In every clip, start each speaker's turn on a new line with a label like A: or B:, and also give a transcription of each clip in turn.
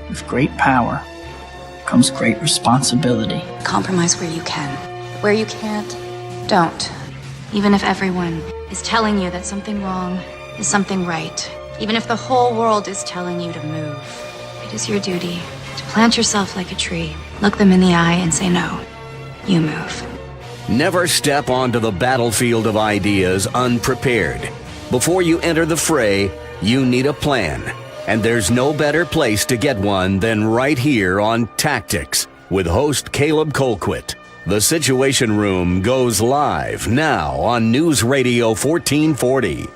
A: With great power comes great responsibility.
B: Compromise where you can. Where you can't, don't. Even if everyone is telling you that something wrong is something right. Even if the whole world is telling you to move. It is your duty to plant yourself like a tree, look them in the eye and say no. You move.
C: Never step onto the battlefield of ideas unprepared. Before you enter the fray, you need a plan. And there's no better place to get one than right here on Tactics with host Caleb Colquitt. The Situation Room goes live now on News Radio 1440.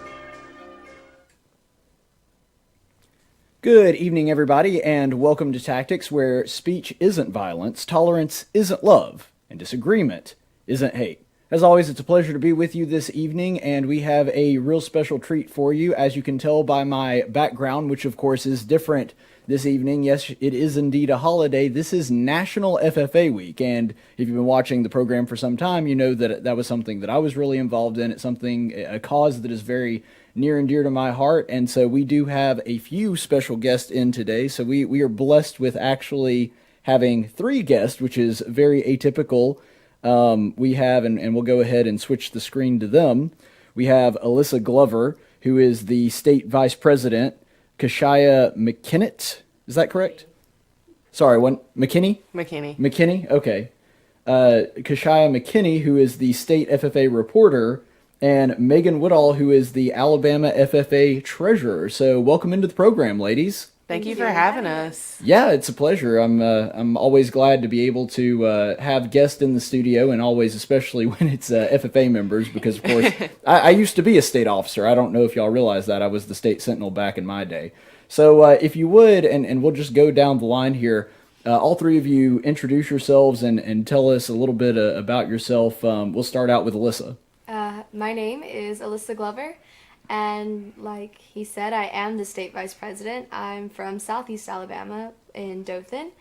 D: Good evening, everybody, and welcome to Tactics, where speech isn't violence, tolerance isn't love, and disagreement isn't hate. As always, it's a pleasure to be with you this evening, and we have a real special treat for you, as you can tell by my background, which of course is different this evening. Yes, it is indeed a holiday. This is National FFA Week, and if you've been watching the program for some time, you know that that was something that I was really involved in. It's a cause that is very near and dear to my heart, and so we do have a few special guests in today. So we are blessed with actually having 3 guests, which is very atypical. We have, and we'll go ahead and switch the screen to them. We have Alyssa Glover, who is the state vice president. Kashia McKinnett, is that correct? Sorry, McKinney? McKinney, okay. Kashia McKinney, who is the state FFA reporter, and Megan Woodall, who is the Alabama FFA treasurer. So welcome into the program, ladies.
E: Thank you for having us.
D: Yeah, it's a pleasure. I'm always glad to be able to have guests in the studio, and always, especially when it's FFA members, because of course I used to be a state officer. I don't know if y'all realize that. I was the state sentinel back in my day. So if you would, and we'll just go down the line here, all 3 of you introduce yourselves and tell us a little bit about yourself. We'll start out with Alyssa.
F: My name is Alyssa Glover. And like he said, I am the state vice president. I'm from Southeast Alabama in Dothan,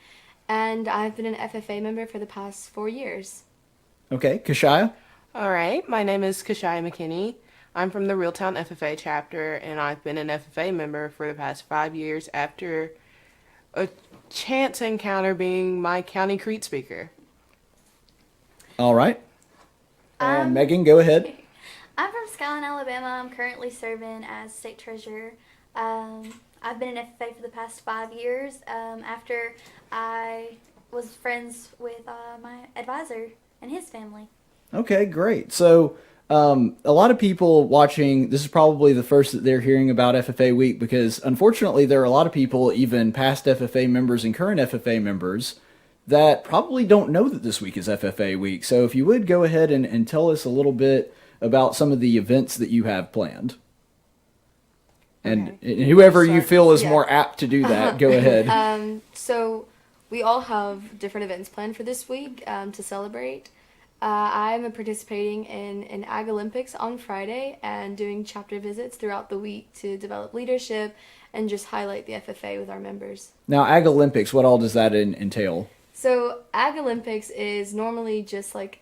F: and I've been an FFA member for the past 4 years.
D: Okay, Kashia?
E: All right, my name is Kashia McKinney. I'm from the Reeltown FFA chapter, and I've been an FFA member for the past 5 years after a chance encounter being my county Crete speaker.
D: All right. Megan, go ahead.
G: I'm from Skyline, Alabama. I'm currently serving as state treasurer. I've been in FFA for the past 5 years after I was friends with my advisor and his family. Okay, great. So a lot of people watching, this is probably the first that they're hearing about FFA Week, because unfortunately there are a lot of people, even past FFA members and current FFA members, that probably don't know that this week is FFA Week. So if you would go ahead and tell us a little bit about some of the events that you have planned. And whoever you feel is more apt to do that, go ahead.
F: So we all have different events planned for this week to celebrate. I'm participating in an Ag Olympics on Friday and doing chapter visits throughout the week to develop leadership and just highlight the FFA with our members.
D: Now, Ag Olympics, what all does that entail?
F: So Ag Olympics is normally just like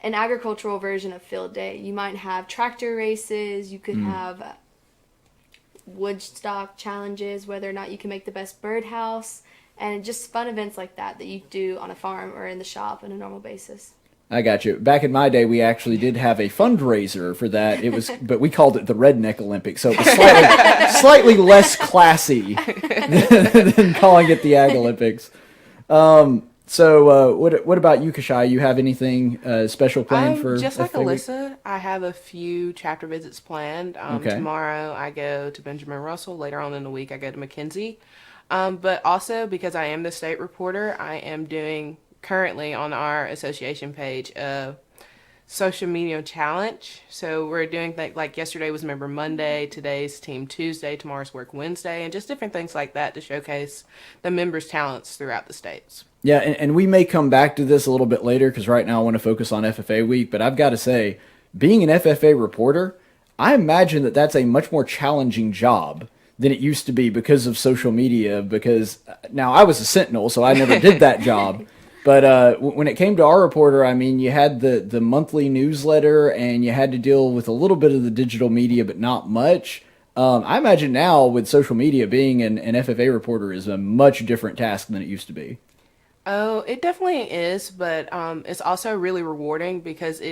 F: an agricultural version of field day. You might have tractor races, you could have woodstock challenges, whether or not you can make the best birdhouse, and just fun events like that you do on a farm or in the shop on a normal basis.
D: I got you. Back in my day, we actually did have a fundraiser for that. It was, but we called it the Redneck Olympics, so it was slightly less classy than calling it the Ag Olympics. So what about you, Kashia? You have anything special planned for
E: just like
D: FFA Week?
E: Alyssa, I have a few chapter visits planned. Tomorrow I go to Benjamin Russell. Later on in the week I go to McKenzie. But also, because I am the state reporter, I am doing currently on our association page a social media challenge. So we're doing things like yesterday was Member Monday, today's Team Tuesday, tomorrow's Work Wednesday, and just different things like that to showcase the members' talents throughout the states.
D: Yeah, and we may come back to this a little bit later, because right now I want to focus on FFA Week, but I've got to say, being an FFA reporter, I imagine that that's a much more challenging job than it used to be because of social media, because now I was a sentinel, so I never did that job. But when it came to our reporter, I mean, you had the monthly newsletter, and you had to deal with a little bit of the digital media, but not much. I imagine now with social media, being an FFA reporter is a much different task than it used to be.
E: Oh, it definitely is, but it's also really rewarding because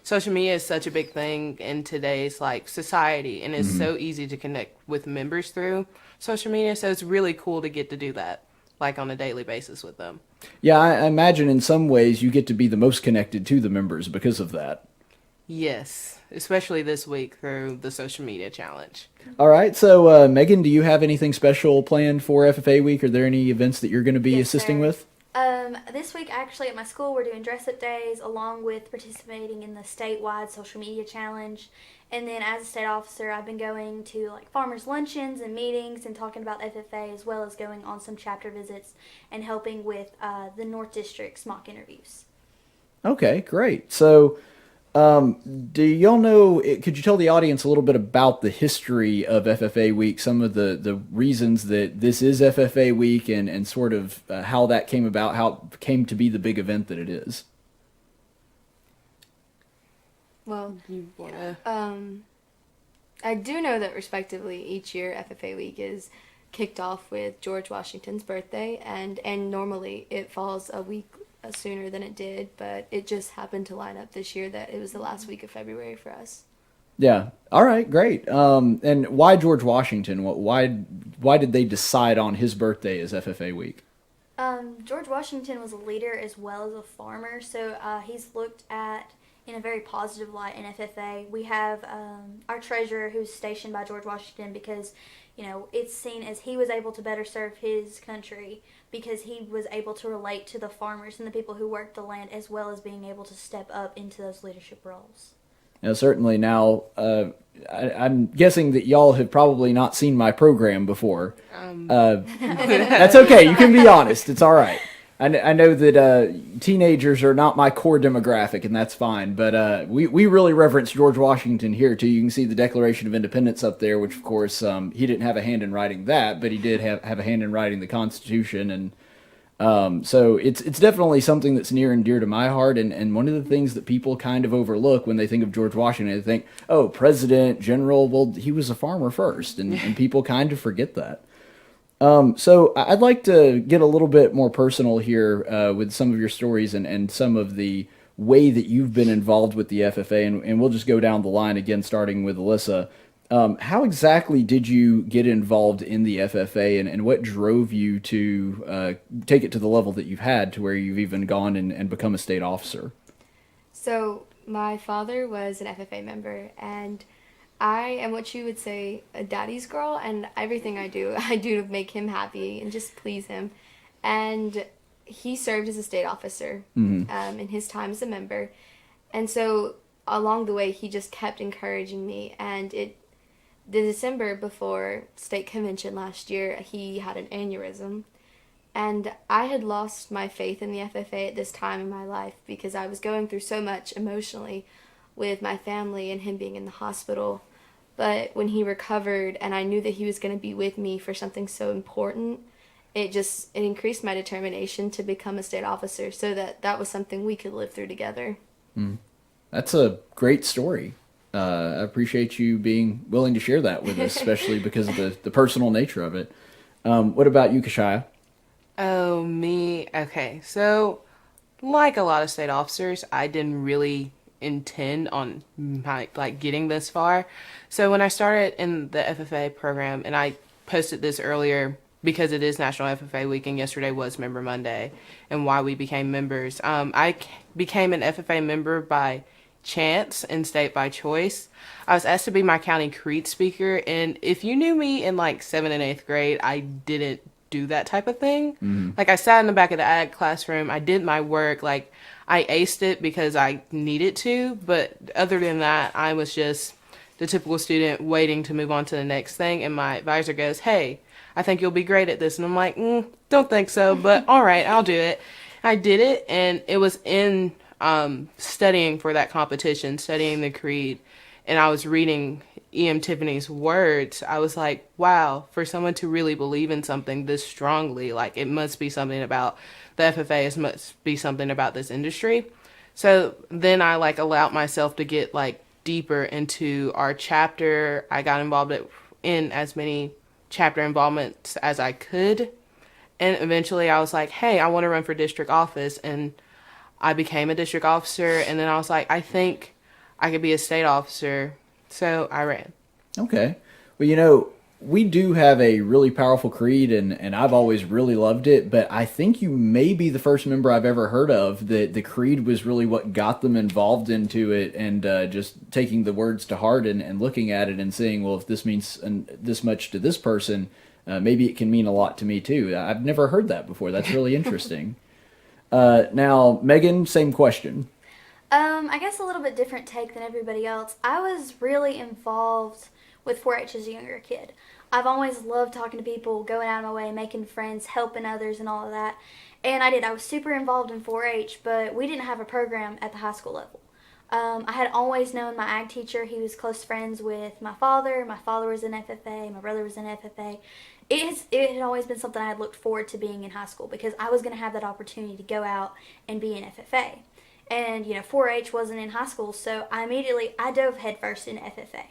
E: social media is such a big thing in today's like society, and it's so easy to connect with members through social media. So it's really cool to get to do that like on a daily basis with them.
D: Yeah, I imagine in some ways you get to be the most connected to the members because of that.
E: Yes, especially this week through the social media challenge.
D: All right, so Megan, do you have anything special planned for FFA week? Are there any events that you're going to be assisting with?
G: This week, actually, at my school, we're doing dress-up days along with participating in the statewide social media challenge. And then as a state officer, I've been going to like farmers' luncheons and meetings and talking about FFA, as well as going on some chapter visits and helping with the North District's mock interviews.
D: Okay, great. So do y'all know, could you tell the audience a little bit about the history of FFA Week, some of the reasons that this is FFA Week and sort of how that came about, how it came to be the big event that it is?
F: Well, I do know that respectively each year FFA Week is kicked off with George Washington's birthday, and normally it falls a week sooner than it did, but it just happened to line up this year that it was the last week of February for us.
D: Yeah. All right, great. And why George Washington? Why did they decide on his birthday as FFA Week?
G: George Washington was a leader as well as a farmer, so he's looked at in a very positive light in FFA. We have our treasurer who's stationed by George Washington because, it's seen as he was able to better serve his country because he was able to relate to the farmers and the people who worked the land, as well as being able to step up into those leadership roles. Certainly.
D: Now, I'm guessing that y'all have probably not seen my program before. That's okay. You can be honest. It's all right. I know that teenagers are not my core demographic, and that's fine. But we really reverence George Washington here, too. You can see the Declaration of Independence up there, which, of course, he didn't have a hand in writing that, but he did have a hand in writing the Constitution. And so it's definitely something that's near and dear to my heart. And one of the things that people kind of overlook when they think of George Washington, they think, oh, president, general. Well, he was a farmer first, and people kind of forget that. So I'd like to get a little bit more personal here with some of your stories and some of the way that you've been involved with the FFA, and we'll just go down the line again, starting with Alyssa. How exactly did you get involved in the FFA, and what drove you to take it to the level that you've had to where you've even gone and become a state officer?
F: So my father was an FFA member, and I am what you would say a daddy's girl, and everything I do to make him happy and just please him. And he served as a state officer in his time as a member. And so along the way, he just kept encouraging me. And the December before state convention last year, he had an aneurysm. And I had lost my faith in the FFA at this time in my life because I was going through so much emotionally with my family and him being in the hospital. But when he recovered and I knew that he was going to be with me for something so important, it increased my determination to become a state officer so that was something we could live through together.
D: That's a great story. I appreciate you being willing to share that with us, especially because of the personal nature of it. What about you, Kashaya?
E: Oh, me? Okay, so like a lot of state officers, I didn't really intend on getting this far. So when I started in the FFA program, and I posted this earlier because it is National FFA Week and yesterday was Member Monday and why we became members. I became an FFA member by chance and state by choice. I was asked to be my county creed speaker, and if you knew me in 7th and 8th grade, I didn't do that type of thing. I sat in the back of the ag classroom, I did my work, I aced it because I needed to, but other than that, I was just the typical student waiting to move on to the next thing, and my advisor goes, hey, I think you'll be great at this, and I'm like, don't think so, but all right, I'll do it. I did it, and it was in studying for that competition, studying the creed, and I was reading E.M. Tiffany's words. I was like, wow, for someone to really believe in something this strongly, it must be something about the FFA, it must be something about this industry. So then I allowed myself to get deeper into our chapter. I got involved in as many chapter involvements as I could. And eventually I was like, hey, I want to run for district office. And I became a district officer. And then I was like, I think I could be a state officer. So I ran. Okay.
D: Well, we do have a really powerful creed, and I've always really loved it, but I think you may be the first member I've ever heard of that the creed was really what got them involved into it, and just taking the words to heart and looking at it and saying, well, if this means this much to this person, maybe it can mean a lot to me too. I've never heard that before. That's really interesting. Now, Megan, same question.
G: I guess a little bit different take than everybody else. I was really involved with 4-H as a younger kid. I've always loved talking to people, going out of my way, making friends, helping others, and all of that. And I was super involved in 4-H, but we didn't have a program at the high school level. I had always known my ag teacher. He was close friends with my father. My father was in FFA. My brother was in FFA. It had always been something I had looked forward to being in high school because I was going to have that opportunity to go out and be in FFA. And, 4-H wasn't in high school, so I dove headfirst in FFA.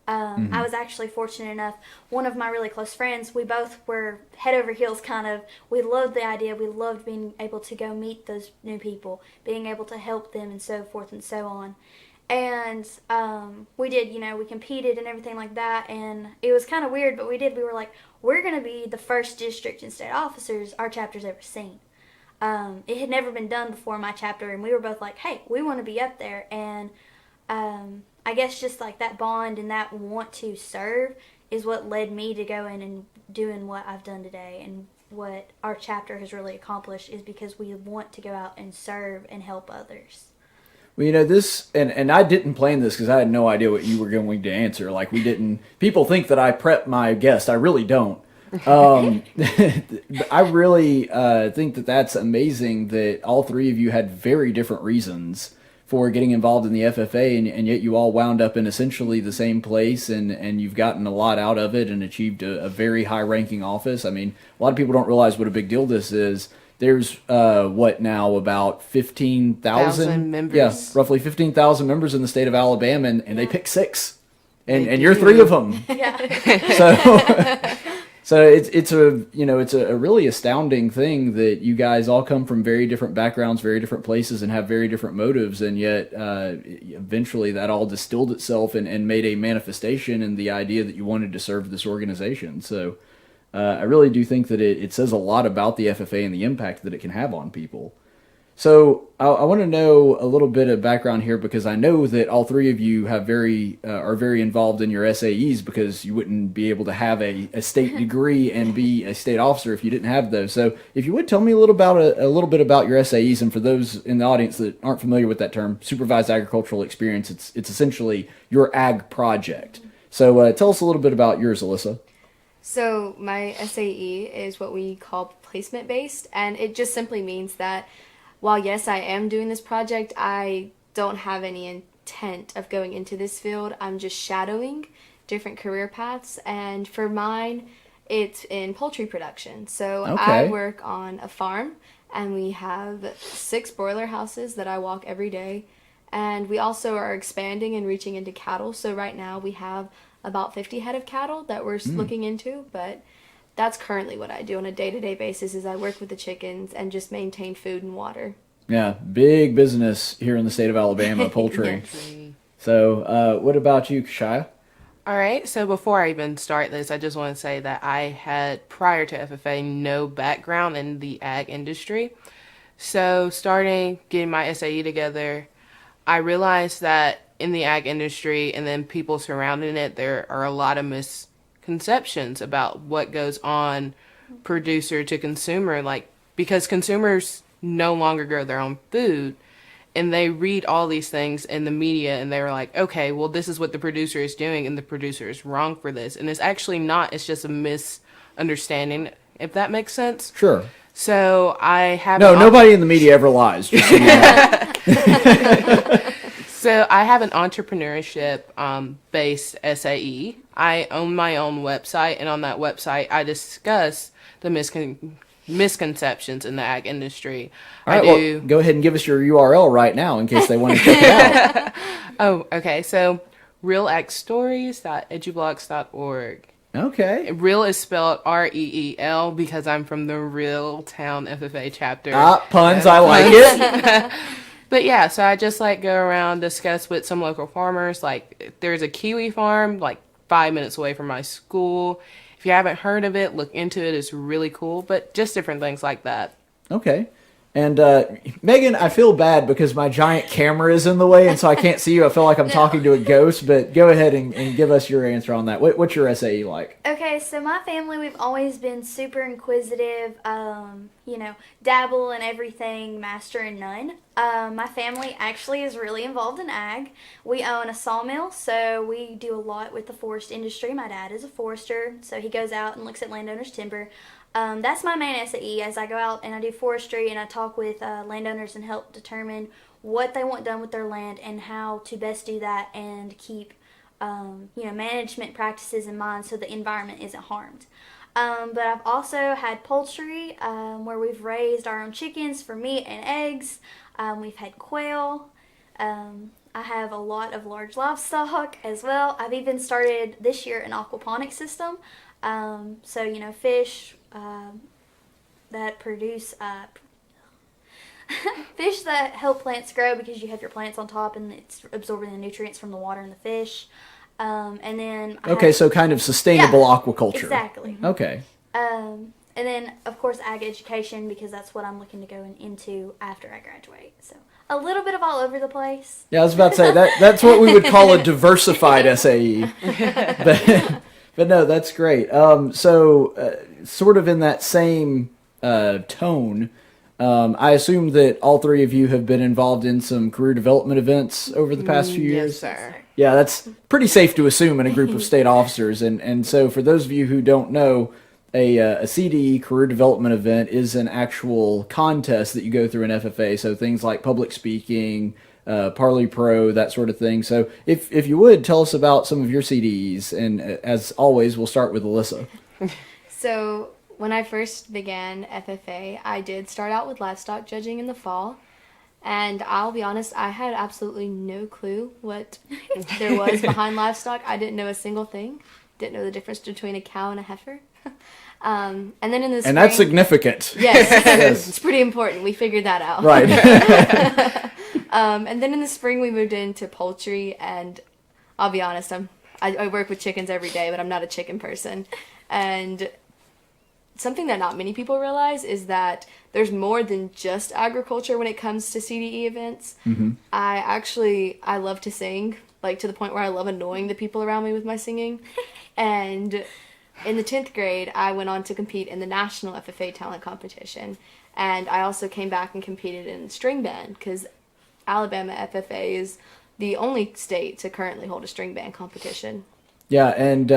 G: I was actually fortunate enough, one of my really close friends, we both were head over heels we loved the idea, we loved being able to go meet those new people, being able to help them and so forth and so on. And we did, we competed and everything like that, and it was kind of weird, but we were like, we're going to be the first district and state officers our chapter's ever seen. It had never been done before my chapter, and we were both like, hey, we want to be up there, and I guess just like that bond and that want to serve is what led me to going and doing what I've done today, and what our chapter has really accomplished is because we want to go out and serve and help others.
D: Well, this, and I didn't plan this because I had no idea what you were going to answer. Like, people think that I prep my guest. I really don't. I really think that that's amazing that all three of you had very different reasons for getting involved in the FFA, and yet you all wound up in essentially the same place, and you've gotten a lot out of it and achieved a very high-ranking office. I mean, a lot of people don't realize what a big deal this is. There's, about 15,000
E: members?
D: Yeah, roughly 15,000 members in the state of Alabama, and they pick 6. And you're 3 of them. Yeah. So it's a really astounding thing that you guys all come from very different backgrounds, very different places, and have very different motives, and yet eventually that all distilled itself and made a manifestation in the idea that you wanted to serve this organization. So I really do think that it says a lot about the FFA and the impact that it can have on people. So I want to know a little bit of background here, because I know that all three of you have are very involved in your SAEs, because you wouldn't be able to have a state degree and be a state officer if you didn't have those. So if you would tell me a little bit about your SAEs, and for those in the audience that aren't familiar with that term, supervised agricultural experience, it's essentially your ag project. So tell us a little bit about yours, Alyssa.
F: So my SAE is what we call placement based, and it just simply means that while, yes, I am doing this project, I don't have any intent of going into this field. I'm just shadowing different career paths, and for mine, it's in poultry production. So I work on a farm, and we have 6 broiler houses that I walk every day, and we also are expanding and reaching into cattle. So right now we have about 50 head of cattle that we're looking into, but that's currently what I do on a day-to-day basis, is I work with the chickens and just maintain food and water. Yeah, big business here in the state of Alabama, poultry. So what about you, Kashaya?
E: All right, so before I even start this, I just want to say that I had, prior to FFA, no background in the ag industry. So getting my SAE together, I realized that in the ag industry and then people surrounding it, there are a lot of misconceptions about what goes on producer to consumer, because consumers no longer grow their own food, and they read all these things in the media, and they're like, okay, well, this is what the producer is doing, and the producer is wrong for this. And it's actually not. It's just a misunderstanding, if that makes sense.
D: Sure.
E: So I have...
D: No, nobody in the media ever lies. Just so you know.
E: So I have an entrepreneurship-based SAE. I own my own website, and on that website, I discuss the misconceptions in the ag industry.
D: All right, well, go ahead and give us your URL right now in case they want to check it out.
E: Oh, okay. So realagstories.edublogs.org.
D: Okay.
E: Real is spelled REEL because I'm from the Real Town FFA chapter.
D: Puns, I like it.
E: But yeah, so I just like go around, discuss with some local farmers. Like there's a kiwi farm like 5 minutes away from my school. If you haven't heard of it, look into it. It's really cool, but just different things like that.
D: Okay. And Megan, I feel bad because my giant camera is in the way, and so I can't see you. I feel like I'm talking to a ghost, but go ahead and give us your answer on that. What's your SAE like?
G: Okay, so my family, we've always been super inquisitive, dabble in everything, master in none. My family actually is really involved in ag. We own a sawmill, so we do a lot with the forest industry. My dad is a forester, so he goes out and looks at landowners' timber. That's my main SAE as I go out and I do forestry and I talk with landowners and help determine what they want done with their land and how to best do that and keep management practices in mind so the environment isn't harmed. But I've also had poultry where we've raised our own chickens for meat and eggs. We've had quail. I have a lot of large livestock as well. I've even started this year an aquaponic system. Fish that produce fish that help plants grow because you have your plants on top and it's absorbing the nutrients from the water and the fish. And then
D: so kind of sustainable aquaculture.
G: Exactly.
D: Okay.
G: And then of course ag education because that's what I'm looking to go into after I graduate. So a little bit of all over the place.
D: Yeah, I was about to say that's what we would call a diversified SAE. But no, that's great. Sort of in that same tone, I assume that all three of you have been involved in some career development events over the past few years.
E: Yes, sir.
D: Yeah, that's pretty safe to assume in a group of state officers. And so for those of you who don't know, a CDE, career development event, is an actual contest that you go through in FFA. So things like public speaking, Parley Pro, that sort of thing. So if you would, tell us about some of your CDEs. And as always, we'll start with Alyssa.
F: So when I first began FFA, I did start out with livestock judging in the fall. And I'll be honest, I had absolutely no clue what there was behind livestock. I didn't know a single thing. Didn't know the difference between a cow and a heifer. And then in the spring...
D: And that's significant.
F: Yes, it's pretty important. We figured that out.
D: Right.
F: And then in the spring we moved into poultry, and I'll be honest, I work with chickens every day, but I'm not a chicken person. And something that not many people realize is that there's more than just agriculture when it comes to CDE events. Mm-hmm. I love to sing, like to the point where I love annoying the people around me with my singing. And in the 10th grade, I went on to compete in the National FFA talent competition. And I also came back and competed in string band because Alabama FFA is the only state to currently hold a string band competition.
D: Yeah, and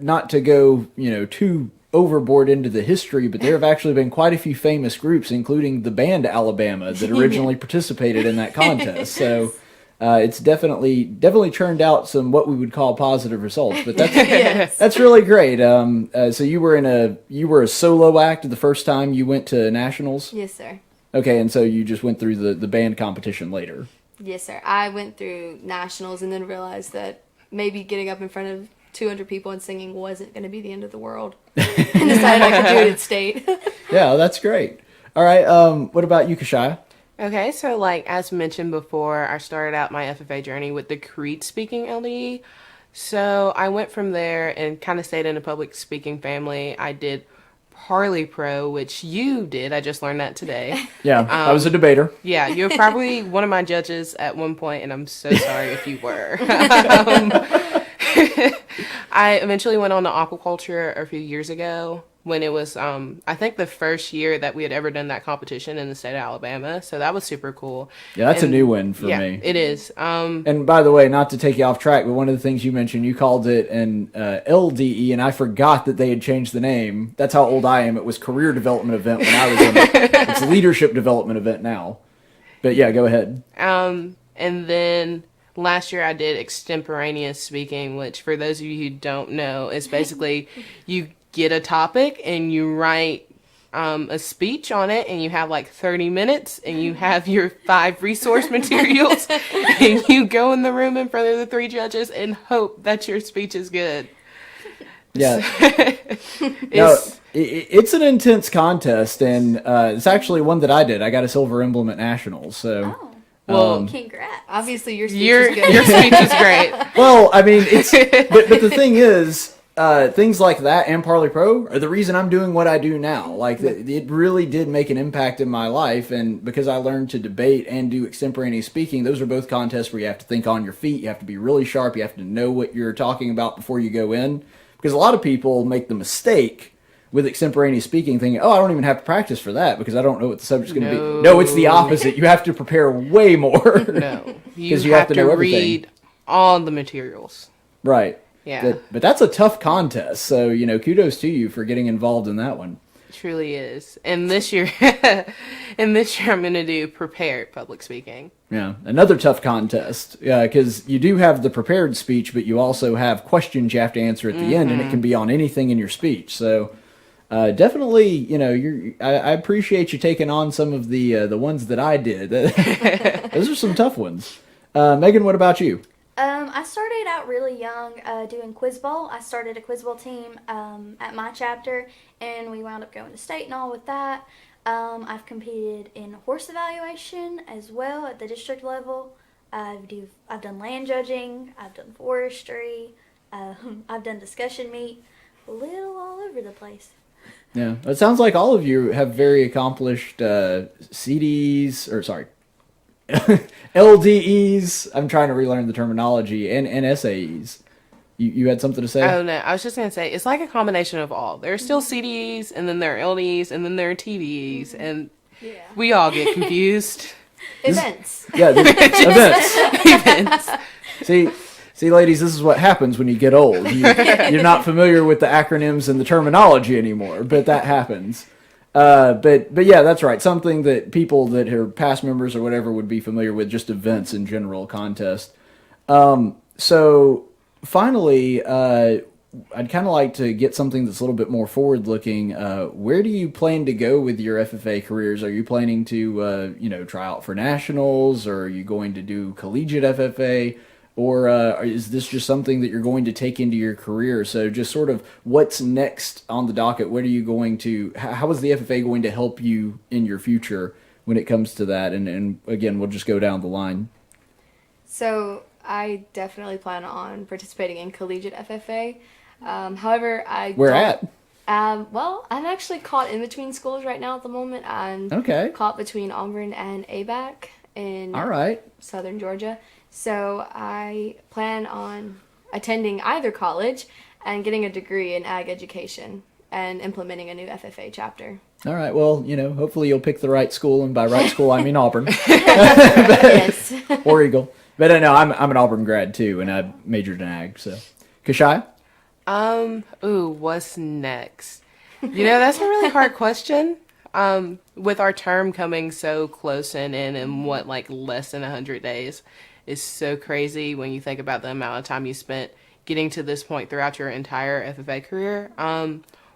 D: not to go, too overboard into the history, but there have actually been quite a few famous groups, including the band Alabama, that originally participated in that contest. So it's definitely churned out some what we would call positive results. But that's that's really great. So you were a solo act the first time you went to nationals?
F: Yes, sir.
D: Okay, and so you just went through the band competition later.
F: Yes, sir. I went through nationals and then realized that maybe getting up in front of 200 people and singing wasn't going to be the end of the world. And decided I could do it at state.
D: Yeah, that's great. All right, what about you, Kashaya?
E: Okay, so as mentioned before, I started out my FFA journey with the Crete speaking LDE. So I went from there and kind of stayed in a public speaking family. I did Parley Pro, which you did. I just learned that today.
D: Yeah, I was a debater.
E: Yeah, you were probably one of my judges at one point, and I'm so sorry if you were. I eventually went on to aquaculture a few years ago when it was, I think, the first year that we had ever done that competition in the state of Alabama. So that was super cool.
D: Yeah, that's a new one for me.
E: Yeah, it is.
D: And by the way, not to take you off track, but one of the things you mentioned, you called it an LDE, and I forgot that they had changed the name. That's how old I am. It was Career Development Event when I was in it. It's Leadership Development Event now. But yeah, go ahead.
E: And then last year I did extemporaneous speaking, which for those of you who don't know is basically you get a topic and you write a speech on it, and you have 30 minutes, and you have your 5 resource materials, and you go in the room in front of the 3 judges and hope that your speech is good.
D: Yeah. It's an intense contest, and it's actually one that I did. I got a silver emblem at nationals. So,
E: well,
F: congrats! Obviously, your speech
E: your
F: is good.
E: your speech is great.
D: Well, I mean, it's but the thing is, things like that and Parley Pro are the reason I'm doing what I do now. Like, it really did make an impact in my life, and because I learned to debate and do extemporaneous speaking, those are both contests where you have to think on your feet, you have to be really sharp, you have to know what you're talking about before you go in. Because a lot of people make the mistake with extemporaneous speaking thinking, oh, I don't even have to practice for that because I don't know what the subject's going to be. No, it's the opposite. You have to prepare way more.
E: No. You have to know read all the materials.
D: Right.
E: Yeah.
D: But that's a tough contest. So, kudos to you for getting involved in that one.
E: It truly is. And this year, I'm going to do prepared public speaking.
D: Yeah, another tough contest, because you do have the prepared speech, but you also have questions you have to answer at the end, and it can be on anything in your speech. So definitely, I appreciate you taking on some of the ones that I did. Those are some tough ones. Megan, what about you?
G: I started out really young doing quiz bowl. I started a quiz bowl team at my chapter, and we wound up going to state and all with that. I've competed in horse evaluation as well at the district level. I've done land judging. I've done forestry. I've done discussion meet. A little all over the place.
D: Yeah, it sounds like all of you have very accomplished CDs, or sorry, LDEs. I'm trying to relearn the terminology, and SAEs. You had something to say?
E: Oh, no. I was just going to say, it's like a combination of all. There are still CDs, and then there are LDs, and then there are TVs, and we all get confused.
F: Events.
D: Events. See, ladies, this is what happens when you get old. You're not familiar with the acronyms and the terminology anymore, but that happens. But yeah, that's right. Something that people that are past members or whatever would be familiar with, just events in general, contest. So finally, I'd kind of like to get something that's a little bit more forward-looking. Where do you plan to go with your FFA careers? Are you planning to, try out for nationals, or are you going to do collegiate FFA, or is this just something that you're going to take into your career? So just sort of what's next on the docket? What are you going to? How is the FFA going to help you in your future when it comes to that? And again, we'll just go down the line.
F: So I definitely plan on participating in collegiate FFA. However,
D: Where at?
F: Well, I'm actually caught in between schools right now at the moment. I'm caught between Auburn and ABAC in Southern Georgia. So I plan on attending either college and getting a degree in ag education and implementing a new FFA chapter.
D: All right. Well, hopefully you'll pick the right school, and by right school I mean Auburn.
F: Yes.
D: Or Eagle. But no, I'm an Auburn grad too, and I majored in ag. So, Kashai?
E: What's next? That's a really hard question. With our term coming so close in what, like less than 100 days, is so crazy when you think about the amount of time you spent getting to this point throughout your entire FFA career.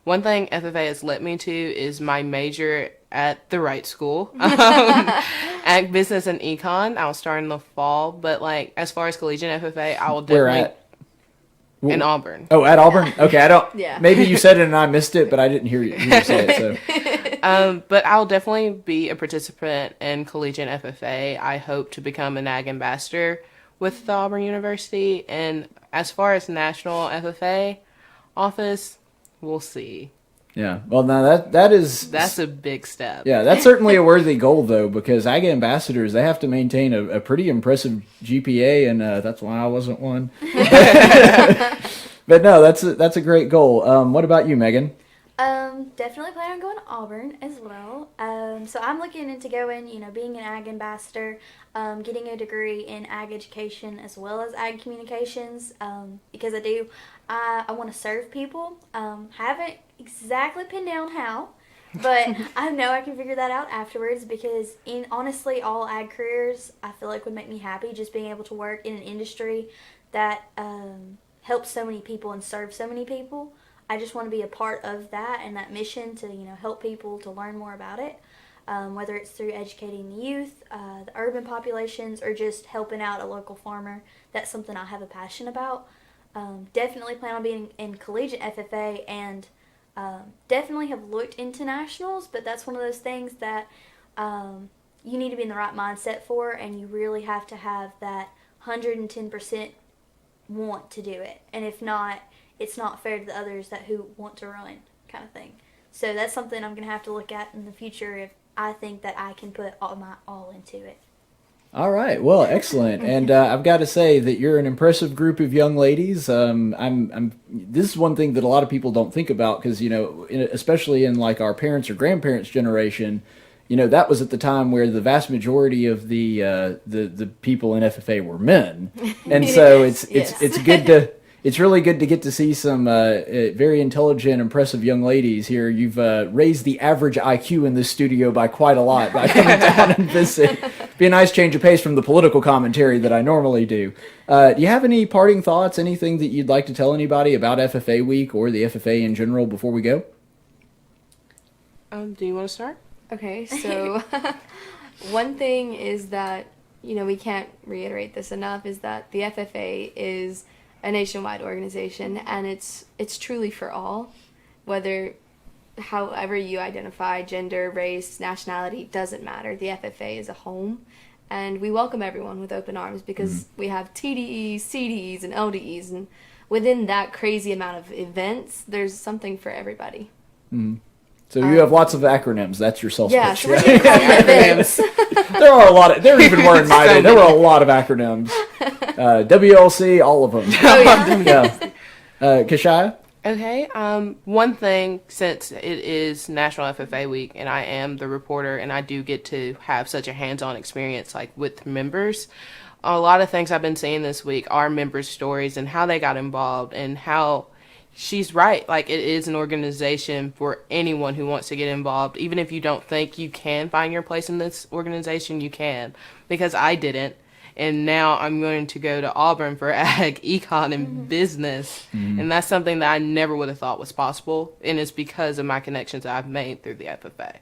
E: One thing FFA has led me to is my major at the right school, ag business and econ. I'll start in the fall, but like as far as collegiate FFA, I will definitely.
D: Where at?
E: In Auburn.
D: Oh, at Auburn? Okay, I don't.
F: Yeah.
D: Maybe you said it and I missed it, but I didn't hear you say it. So.
E: But I'll definitely be a participant in collegiate FFA. I hope to become an ag ambassador with the Auburn University. And as far as national FFA office, we'll see.
D: Yeah. Well, now that's
E: a big step.
D: Yeah, that's certainly a worthy goal though, because ag ambassadors, they have to maintain a pretty impressive GPA, and that's why I wasn't one. But no, that's a great goal. What about you, Megan?
G: Definitely plan on going to Auburn as well. So I'm looking into going, being an ag ambassador, getting a degree in ag education as well as ag communications, because I want to serve people. Haven't exactly pinned down how, but I know I can figure that out afterwards, because honestly, all ag careers I feel like would make me happy, just being able to work in an industry that helps so many people and serves so many people. I just want to be a part of that and that mission to, help people to learn more about it, whether it's through educating the youth, the urban populations, or just helping out a local farmer. That's something I have a passion about. definitely plan on being in collegiate FFA, and definitely have looked into nationals, but that's one of those things that you need to be in the right mindset for, and you really have to have that 110% want to do it. And if not, it's not fair to the others who want to run, kind of thing. So that's something I'm going to have to look at in the future if I think that I can put all into it.
D: All right. Well, excellent. And I've got to say that you're an impressive group of young ladies. This is one thing that a lot of people don't think about because, especially in like our parents' or grandparents' generation, that was at the time where the vast majority of the people in FFA were men. And so it's really good to get to see some very intelligent, impressive young ladies here. You've raised the average IQ in this studio by quite a lot by coming down and visit. Be a nice change of pace from the political commentary that I normally do. Do you have any parting thoughts, anything that you'd like to tell anybody about FFA Week or the FFA in general before we go?
E: Do you want to start?
F: Okay, so one thing is that, we can't reiterate this enough, is that the FFA is a nationwide organization, and it's truly for all, however you identify, gender, race, nationality, doesn't matter. The FFA is a home, and we welcome everyone with open arms because we have TDEs, CDEs, and LDEs, and within that crazy amount of events, there's something for everybody.
D: Mm-hmm. So you have lots of acronyms. That's your sales pitch.
F: So we're acronyms.
D: There are a lot of. There even were in my day. There were a lot of acronyms. WLC, all of them.
F: Oh yeah.
D: Kashaya?
E: Okay. One thing, since it is National FFA Week and I am the reporter and I do get to have such a hands-on experience like with members, a lot of things I've been seeing this week are members' stories and how they got involved and how she's right. Like, it is an organization for anyone who wants to get involved. Even if you don't think you can find your place in this organization, you can. Because I didn't. And now I'm going to go to Auburn for ag, econ, and business. And that's something that I never would have thought was possible. And it's because of my connections that I've made through the FFA.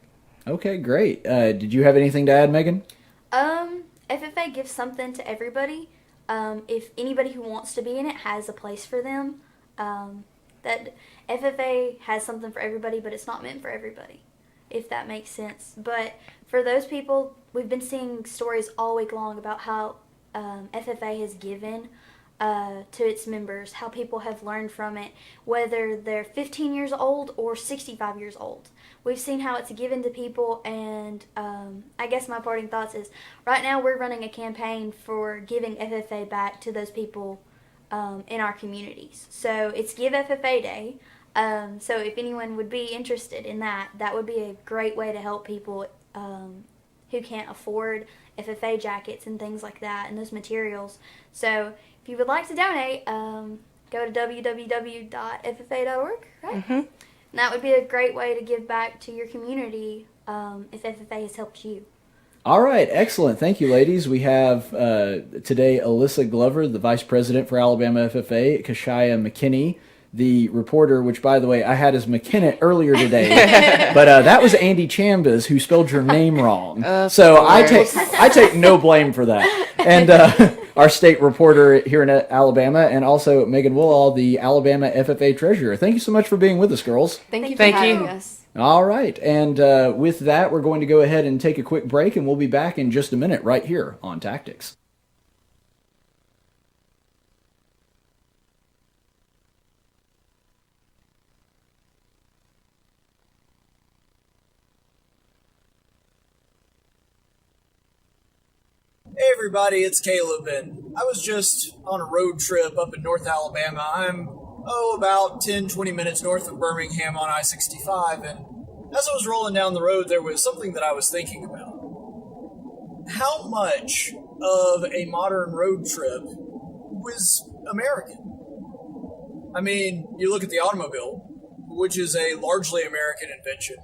D: Okay, great. Did you have anything to add, Megan?
G: FFA gives something to everybody. If anybody who wants to be in it has a place for them. That FFA has something for everybody, but it's not meant for everybody, if that makes sense. But for those people, we've been seeing stories all week long about how FFA has given to its members, how people have learned from it, whether they're 15 years old or 65 years old. We've seen how it's given to people, and I guess my parting thoughts is, right now we're running a campaign for giving FFA back to those people in our communities. So it's Give FFA Day. So if anyone would be interested in that, that would be a great way to help people who can't afford FFA jackets and things like that and those materials. So if you would like to donate, go to www.ffa.org, right? And that would be a great way to give back to your community if FFA has helped you.
D: All right, excellent. Thank you, ladies. We have today Alyssa Glover, the Vice President for Alabama FFA, Kashaya McKinney, the reporter, which, by the way, I had as McKinnett earlier today, but that was Andy Chambers who spelled your name wrong. So I take no blame for that. And our state reporter here in Alabama, and also Megan Woolall, the Alabama FFA treasurer. Thank you so much for being with us, girls.
F: Thank you for having us.
D: All right, and with that, we're going to go ahead and take a quick break, and we'll be back in just a minute right here on Tactics.
H: Hey everybody, it's Caleb, and I was just on a road trip up in North Alabama. I'm about 10-20 minutes north of Birmingham on I-65, and as I was rolling down the road, there was something that I was thinking about. How much of a modern road trip was American? I mean, you look at the automobile, which is a largely American invention.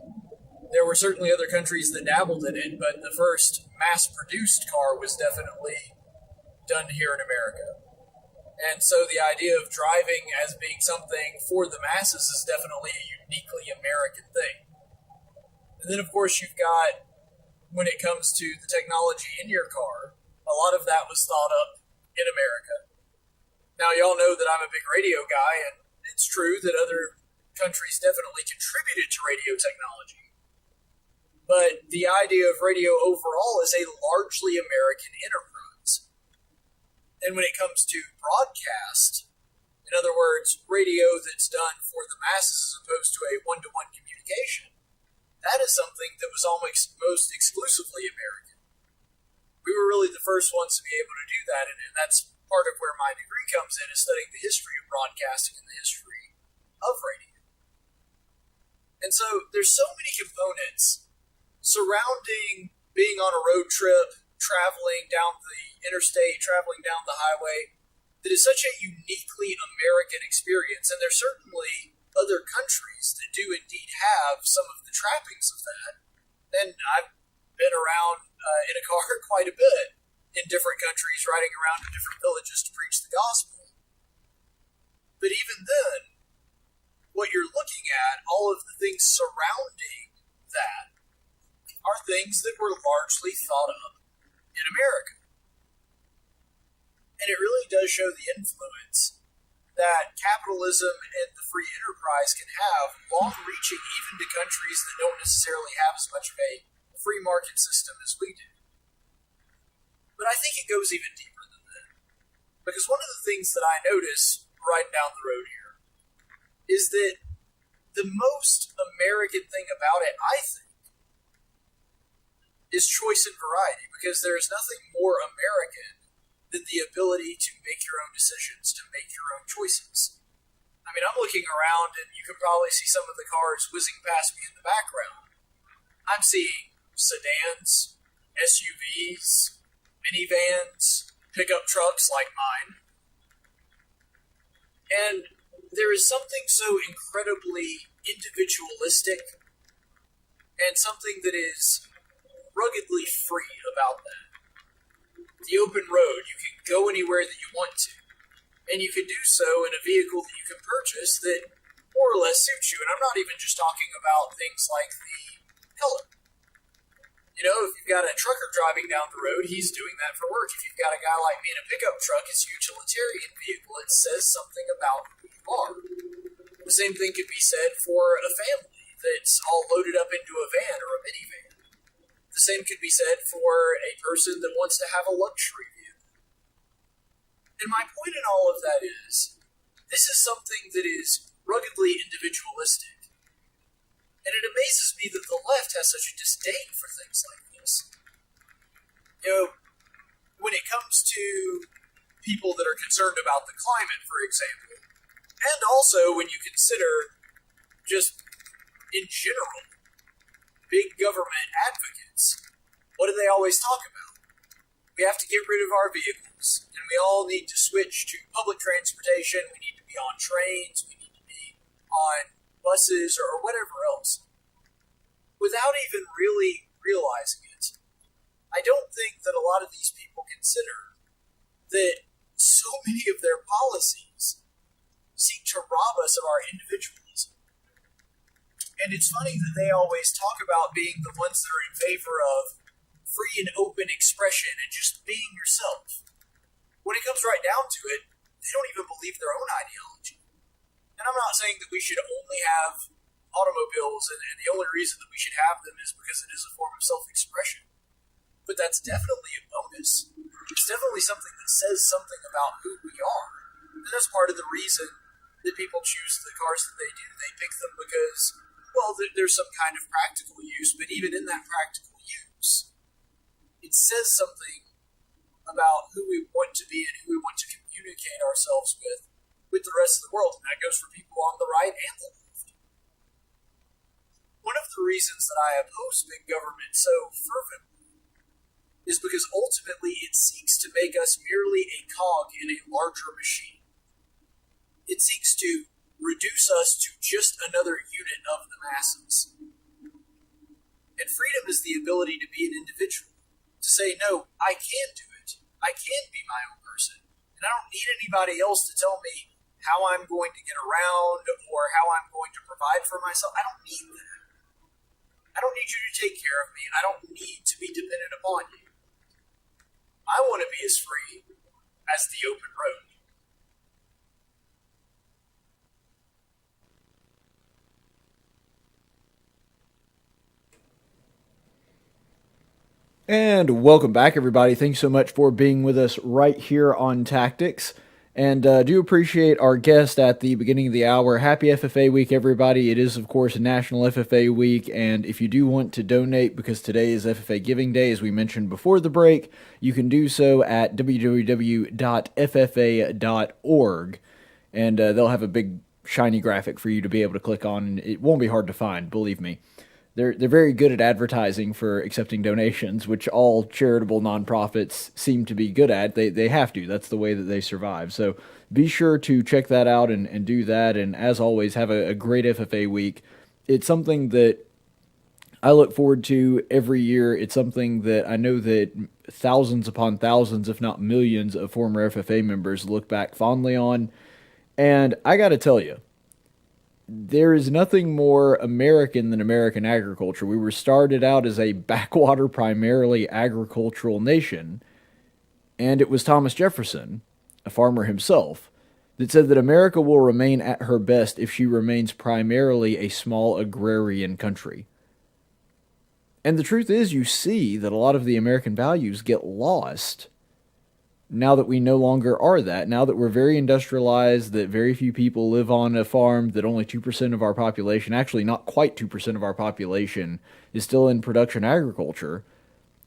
H: There were certainly other countries that dabbled in it, but the first mass-produced car was definitely done here in America. And so the idea of driving as being something for the masses is definitely a uniquely American thing. And then, of course, you've got, when it comes to the technology in your car, a lot of that was thought up in America. Now, y'all know that I'm a big radio guy, and it's true that other countries definitely contributed to radio technology. But the idea of radio overall is a largely American enterprise. And when it comes to broadcast, in other words, radio that's done for the masses as opposed to a one-to-one communication, that is something that was almost most exclusively American. We were really the first ones to be able to do that, and that's part of where my degree comes in, is studying the history of broadcasting and the history of radio. And so there's so many components surrounding being on a road trip, traveling down the interstate, traveling down the highway, that is such a uniquely American experience. And there's certainly other countries that do indeed have some of the trappings of that. And I've been around in a car quite a bit in different countries, riding around to different villages to preach the gospel. But even then, what you're looking at, all of the things surrounding that, are things that were largely thought of in America. And it really does show the influence that capitalism and the free enterprise can have, long-reaching even to countries that don't necessarily have as much of a free market system as we do. But I think it goes even deeper than that. Because one of the things that I notice riding down the road here is that the most American thing about it, I think, is choice and variety. Because there is nothing more American than the ability to make your own decisions, to make your own choices. I mean, I'm looking around and you can probably see some of the cars whizzing past me in the background. I'm seeing sedans, SUVs, minivans, pickup trucks like mine. And there is something so incredibly individualistic and something that is ruggedly free about that. The open road, you can go anywhere that you want to. And you can do so in a vehicle that you can purchase that more or less suits you. And I'm not even just talking about things like the color. You know, if you've got a trucker driving down the road, he's doing that for work. If you've got a guy like me in a pickup truck, it's a utilitarian vehicle. It says something about who you are. The same thing could be said for a family that's all loaded up into a van or a minivan. The same could be said for a person that wants to have a luxury vehicle. And my point in all of that is, this is something that is ruggedly individualistic. And it amazes me that the left has such a disdain for things like this. You know, when it comes to people that are concerned about the climate, for example, and also when you consider just in general big government advocates, what do they always talk about? We have to get rid of our vehicles, and we all need to switch to public transportation, we need to be on trains, we need to be on buses, or whatever else. Without even really realizing it, I don't think that a lot of these people consider that so many of their policies seek to rob us of our individualism. And it's funny that they always talk about being the ones that are in favor of free and open expression and just being yourself. When it comes right down to it, they don't even believe their own ideology. And I'm not saying that we should only have automobiles and the only reason that we should have them is because it is a form of self-expression. But that's definitely a bonus. It's definitely something that says something about who we are. And that's part of the reason that people choose the cars that they do. They pick them because, well, there's some kind of practical use, but even in that practical use, it says something about who we want to be and who we want to communicate ourselves with the rest of the world. And that goes for people on the right and the left. One of the reasons that I oppose big government so fervently is because ultimately it seeks to make us merely a cog in a larger machine. It seeks to reduce us to just another unit of the masses. And freedom is the ability to be an individual, to say, no, I can do it. I can be my own person. And I don't need anybody else to tell me how I'm going to get around or how I'm going to provide for myself. I don't need that. I don't need you to take care of me. I don't need to be dependent upon you. I want to be as free as the open road.
D: And welcome back, everybody. Thanks so much for being with us right here on Tactics. And do appreciate our guest at the beginning of the hour. Happy FFA week, everybody. It is, of course, National FFA week. And if you do want to donate, because today is FFA Giving Day, as we mentioned before the break, you can do so at www.ffa.org. And they'll have a big shiny graphic for you to be able to click on. And it won't be hard to find, believe me. They're very good at advertising for accepting donations, which all charitable nonprofits seem to be good at. They have to. That's the way that they survive. So be sure to check that out and do that. And as always, have a great FFA week. It's something that I look forward to every year. It's something that I know that thousands upon thousands, if not millions, of former FFA members look back fondly on. And I got to tell you, there is nothing more American than American agriculture. We were started out as a backwater, primarily agricultural nation, and it was Thomas Jefferson, a farmer himself, that said that America will remain at her best if she remains primarily a small agrarian country. And the truth is, you see that a lot of the American values get lost now that we no longer are that, now that we're very industrialized, that very few people live on a farm, that only 2% of our population, actually not quite 2% of our population, is still in production agriculture,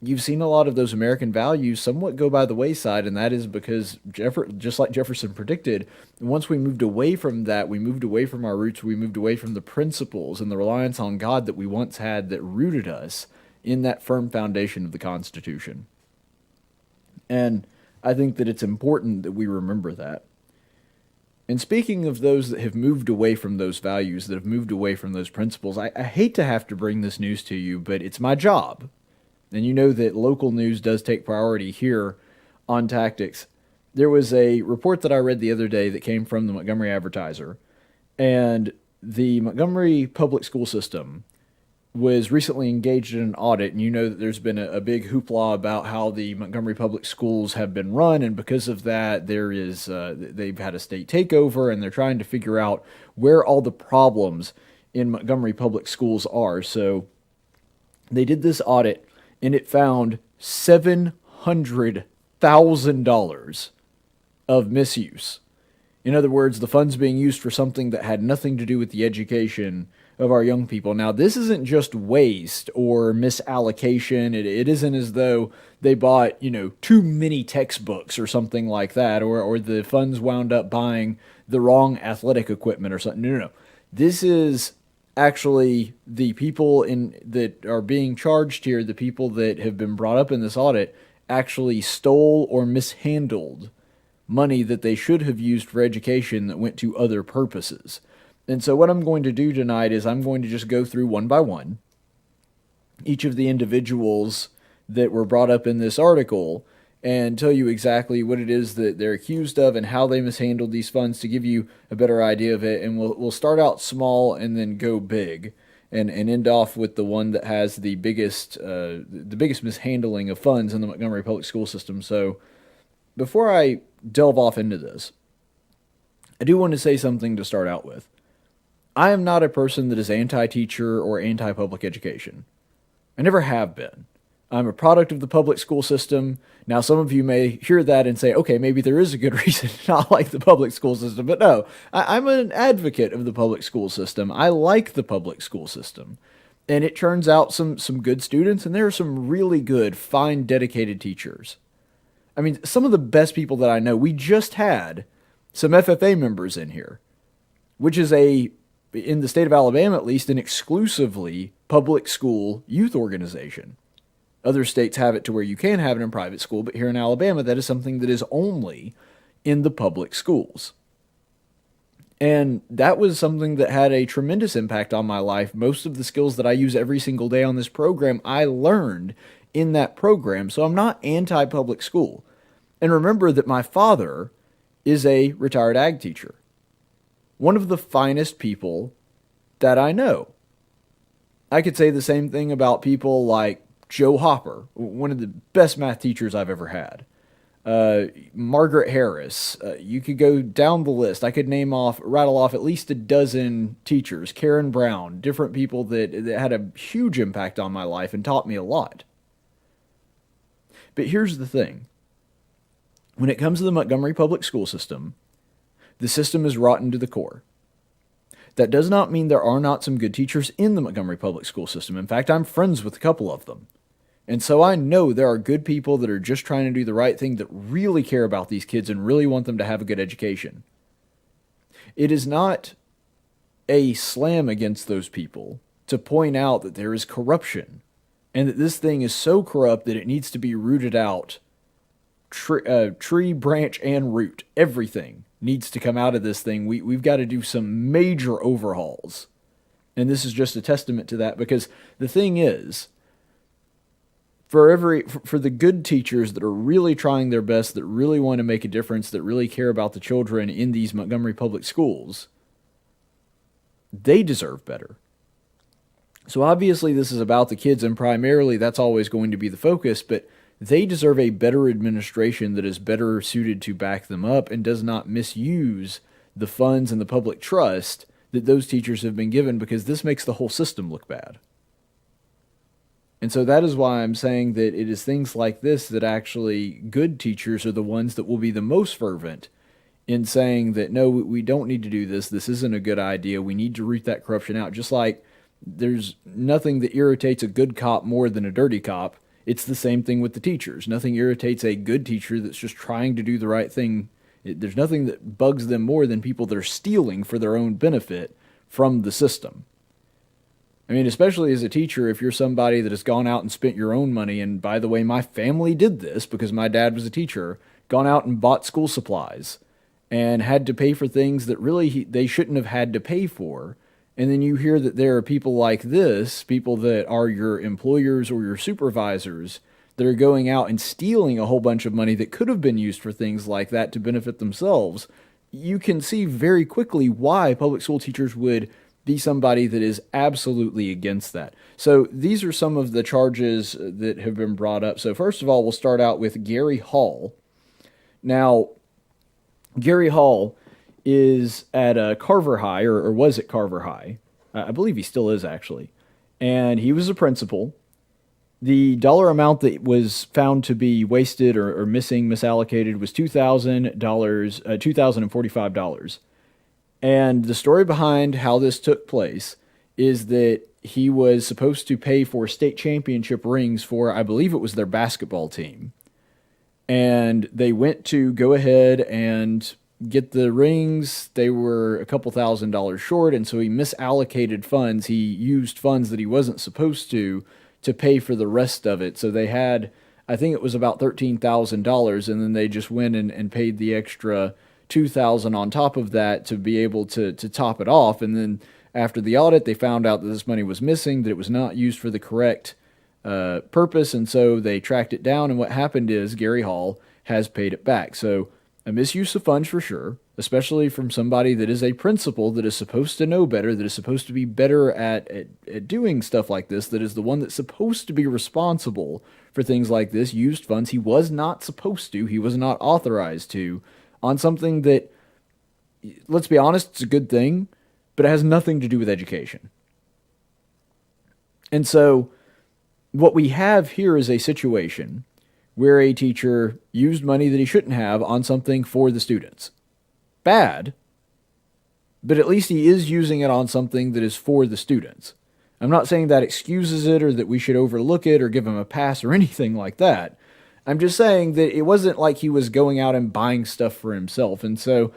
D: you've seen a lot of those American values somewhat go by the wayside, and that is because, just like Jefferson predicted, once we moved away from that, we moved away from our roots, we moved away from the principles and the reliance on God that we once had that rooted us in that firm foundation of the Constitution. And I think that it's important that we remember that. And speaking of those that have moved away from those values, that have moved away from those principles, I hate to have to bring this news to you, but it's my job. And you know that local news does take priority here on Tactics. There was a report that I read the other day that came from the Montgomery Advertiser, and the Montgomery Public School system was recently engaged in an audit, and you know that there's been a big hoopla about how the Montgomery Public Schools have been run, and because of that, they've had a state takeover, and they're trying to figure out where all the problems in Montgomery Public Schools are. So they did this audit, and it found $700,000 of misuse. In other words, the funds being used for something that had nothing to do with the education of our young people. Now, this isn't just waste or misallocation. It isn't as though they bought, too many textbooks or something like that, or the funds wound up buying the wrong athletic equipment or something. No. This is actually the people that are being charged here, the people that have been brought up in this audit, actually stole or mishandled money that they should have used for education that went to other purposes. And so what I'm going to do tonight is I'm going to just go through one by one each of the individuals that were brought up in this article and tell you exactly what it is that they're accused of and how they mishandled these funds to give you a better idea of it. And we'll start out small and then go big and end off with the one that has the biggest mishandling of funds in the Montgomery Public School system. So before I delve off into this, I do want to say something to start out with. I am not a person that is anti-teacher or anti-public education. I never have been. I'm a product of the public school system. Now, some of you may hear that and say, okay, maybe there is a good reason to not like the public school system. But no, I'm an advocate of the public school system. I like the public school system. And it turns out some good students, and there are some really good, fine, dedicated teachers. I mean, some of the best people that I know, we just had some FFA members in here, which is in the state of Alabama at least, an exclusively public school youth organization. Other states have it to where you can have it in private school, but here in Alabama, that is something that is only in the public schools. And that was something that had a tremendous impact on my life. Most of the skills that I use every single day on this program, I learned in that program. So I'm not anti-public school. And remember that my father is a retired ag teacher. One of the finest people that I know. I could say the same thing about people like Joe Hopper, one of the best math teachers I've ever had. Margaret Harris. You could go down the list. I could rattle off at least a dozen teachers. Karen Brown, different people that had a huge impact on my life and taught me a lot. But here's the thing. When it comes to the Montgomery Public School system, the system is rotten to the core. That does not mean there are not some good teachers in the Montgomery Public School system. In fact, I'm friends with a couple of them. And so I know there are good people that are just trying to do the right thing, that really care about these kids and really want them to have a good education. It is not a slam against those people to point out that there is corruption and that this thing is so corrupt that it needs to be rooted out. Tree, branch, and root. Everything needs to come out of this thing. We've got to do some major overhauls. And this is just a testament to that, because the thing is, for the good teachers that are really trying their best, that really want to make a difference, that really care about the children in these Montgomery Public Schools, they deserve better. So obviously this is about the kids, and primarily that's always going to be the focus, but they deserve a better administration that is better suited to back them up and does not misuse the funds and the public trust that those teachers have been given, because this makes the whole system look bad. And so that is why I'm saying that it is things like this that actually good teachers are the ones that will be the most fervent in saying that, no, we don't need to do this. This isn't a good idea. We need to root that corruption out. Just like there's nothing that irritates a good cop more than a dirty cop. It's the same thing with the teachers. Nothing irritates a good teacher that's just trying to do the right thing. There's nothing that bugs them more than people that are stealing for their own benefit from the system. I mean, especially as a teacher, if you're somebody that has gone out and spent your own money, and by the way, my family did this because my dad was a teacher, gone out and bought school supplies and had to pay for things that really they shouldn't have had to pay for. And then you hear that there are people like this, people that are your employers or your supervisors, that are going out and stealing a whole bunch of money that could have been used for things like that to benefit themselves. You can see very quickly why public school teachers would be somebody that is absolutely against that. So these are some of the charges that have been brought up. So first of all, we'll start out with Gary Hall. Now, Gary Hall is at Carver High, or was at Carver High. I believe he still is, actually. And he was a principal. The dollar amount that was found to be wasted or missing, misallocated, was $2,045. And the story behind how this took place is that he was supposed to pay for state championship rings for, I believe it was their basketball team. And they went to go ahead and get the rings. They were a couple $1,000s short, and so he misallocated funds. He used funds that he wasn't supposed to pay for the rest of it. So they had, I think it was about $13,000, and then they just went and paid the extra $2,000 on top of that to be able to top it off. And then after the audit, they found out that this money was missing, that it was not used for the correct purpose, and so they tracked it down, and what happened is Gary Hall has paid it back. So a misuse of funds for sure, especially from somebody that is a principal, that is supposed to know better, that is supposed to be better at doing stuff like this, that is the one that's supposed to be responsible for things like this, used funds he was not supposed to, he was not authorized to, on something that, let's be honest, it's a good thing, but it has nothing to do with education. And so what we have here is a situation where a teacher used money that he shouldn't have on something for the students. Bad, but at least he is using it on something that is for the students. I'm not saying that excuses it or that we should overlook it or give him a pass or anything like that. I'm just saying that it wasn't like he was going out and buying stuff for himself. And so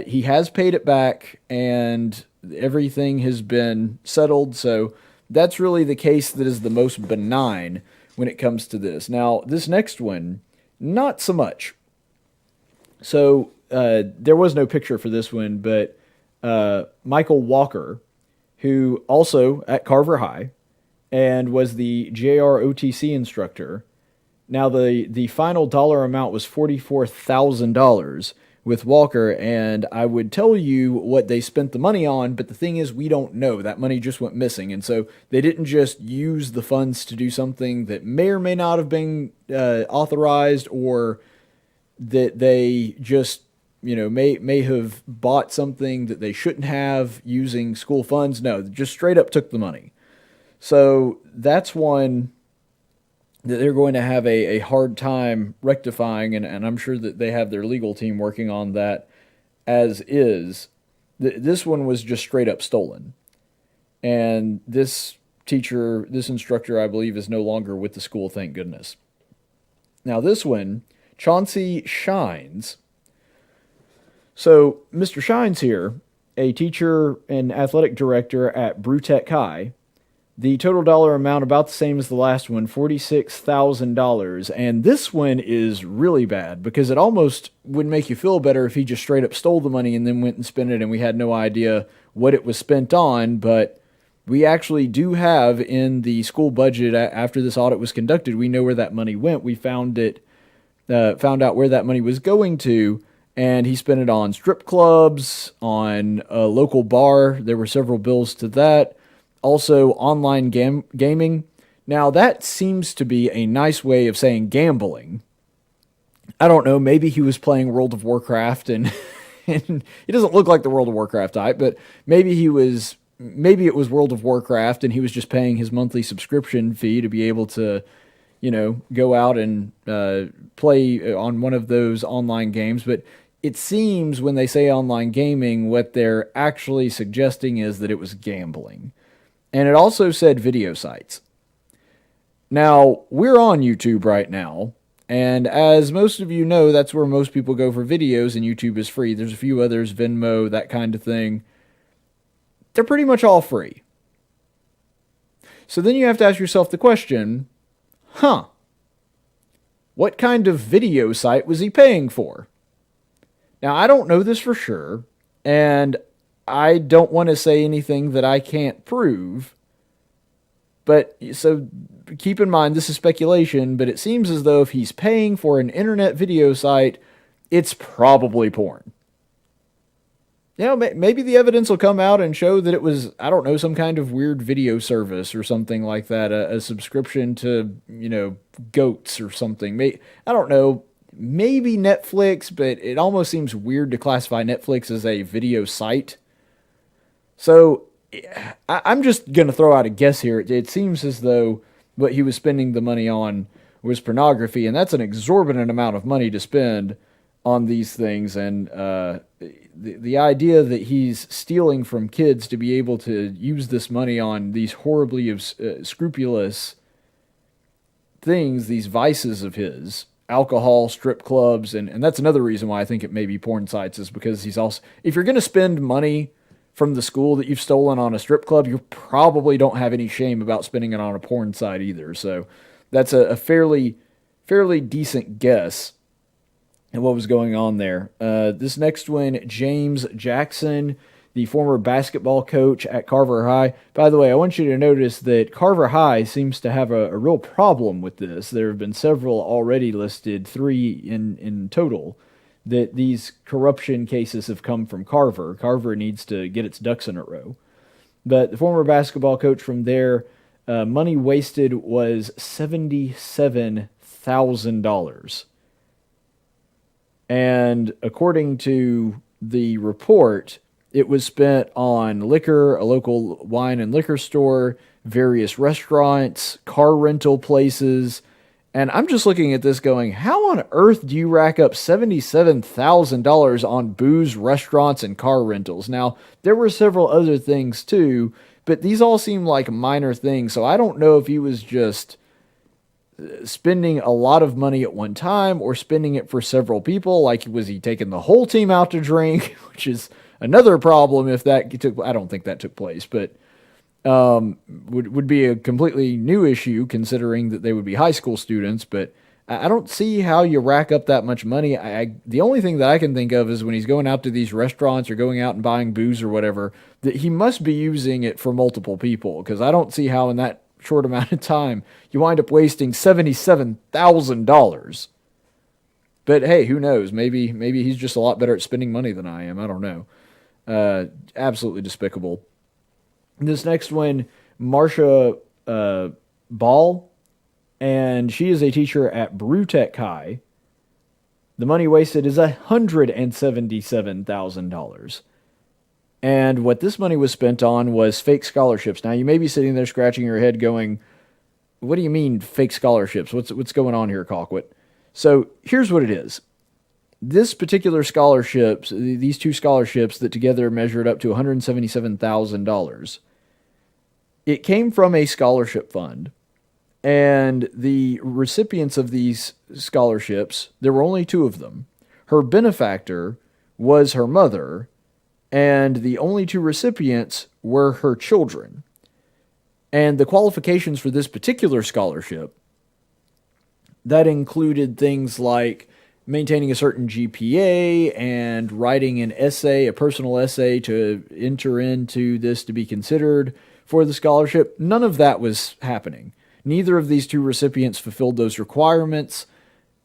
D: he has paid it back and everything has been settled. So that's really the case that is the most benign when it comes to this. Now, this next one, not so much. So there was no picture for this one, but Michael Walker, who also at Carver High and was the JROTC instructor. Now, the final dollar amount was $44,000 with Walker, and I would tell you what they spent the money on, but the thing is, we don't know. That money just went missing, and so they didn't just use the funds to do something that may or may not have been authorized, or that they just, may have bought something that they shouldn't have using school funds. No, just straight up took the money. So that's one that they're going to have a hard time rectifying, and I'm sure that they have their legal team working on that as is. This one was just straight up stolen. And this teacher, this instructor, I believe, is no longer with the school, thank goodness. Now this one, Chauncey Shines. So Mr. Shines here, a teacher and athletic director at Brewtech High, the total dollar amount about the same as the last one, $46,000. And this one is really bad because it almost would make you feel better if he just straight up stole the money and then went and spent it and we had no idea what it was spent on. But we actually do have in the school budget after this audit was conducted, we know where that money went. We found out where that money was going to, and he spent it on strip clubs, on a local bar. There were several bills to that. Also, online gaming. Now, that seems to be a nice way of saying gambling. I don't know, maybe he was playing World of Warcraft, and he doesn't look like the World of Warcraft type, but maybe it was World of Warcraft, and he was just paying his monthly subscription fee to be able to, go out and play on one of those online games. But it seems when they say online gaming, what they're actually suggesting is that it was gambling. And it also said video sites. Now, we're on YouTube right now, and as most of you know, that's where most people go for videos, and YouTube is free. There's a few others, Venmo, that kind of thing. They're pretty much all free. So then you have to ask yourself the question, what kind of video site was he paying for? Now, I don't know this for sure, and I don't want to say anything that I can't prove, but so keep in mind this is speculation, but it seems as though if he's paying for an internet video site, it's probably porn. Maybe the evidence will come out and show that it was, I don't know, some kind of weird video service or something like that, a subscription to, goats or something. I don't know. Maybe Netflix, but it almost seems weird to classify Netflix as a video site. So I'm just going to throw out a guess here. It seems as though what he was spending the money on was pornography, and that's an exorbitant amount of money to spend on these things. And the idea that he's stealing from kids to be able to use this money on these horribly scrupulous things, these vices of his, alcohol, strip clubs, and that's another reason why I think it may be porn sites, is because he's also, if you're going to spend money from the school that you've stolen on a strip club, you probably don't have any shame about spending it on a porn site either. So that's a fairly decent guess at what was going on there. This next one, James Jackson, the former basketball coach at Carver High. By the way, I want you to notice that Carver High seems to have a real problem with this. There have been several already listed, 3 in total, that these corruption cases have come from Carver. Carver needs to get its ducks in a row. But the former basketball coach from there, money wasted was $77,000. And according to the report, it was spent on liquor, a local wine and liquor store, various restaurants, car rental places. And I'm just looking at this going, how on earth do you rack up $77,000 on booze, restaurants, and car rentals? Now, there were several other things too, but these all seem like minor things. So I don't know if he was just spending a lot of money at one time or spending it for several people. Like, was he taking the whole team out to drink, which is another problem if that took, I don't think that took place, but would be a completely new issue considering that they would be high school students. But I don't see how you rack up that much money. The only thing that I can think of is when he's going out to these restaurants or going out and buying booze or whatever, that he must be using it for multiple people, because I don't see how in that short amount of time you wind up wasting $77,000. But hey, who knows? Maybe he's just a lot better at spending money than I am. I don't know. Absolutely despicable. This next one, Marcia Ball, and she is a teacher at Brewtech High. The money wasted is $177,000. And what this money was spent on was fake scholarships. Now, you may be sitting there scratching your head going, what do you mean fake scholarships? What's going on here, Colquitt? So here's what it is. This particular scholarships, these two scholarships that together measured up to $177,000, it came from a scholarship fund, and the recipients of these scholarships, there were only two of them. Her benefactor was her mother, and the only two recipients were her children. And the qualifications for this particular scholarship, that included things like maintaining a certain GPA and writing an essay, a personal essay to enter into this to be considered for the scholarship. None of that was happening. Neither of these two recipients fulfilled those requirements.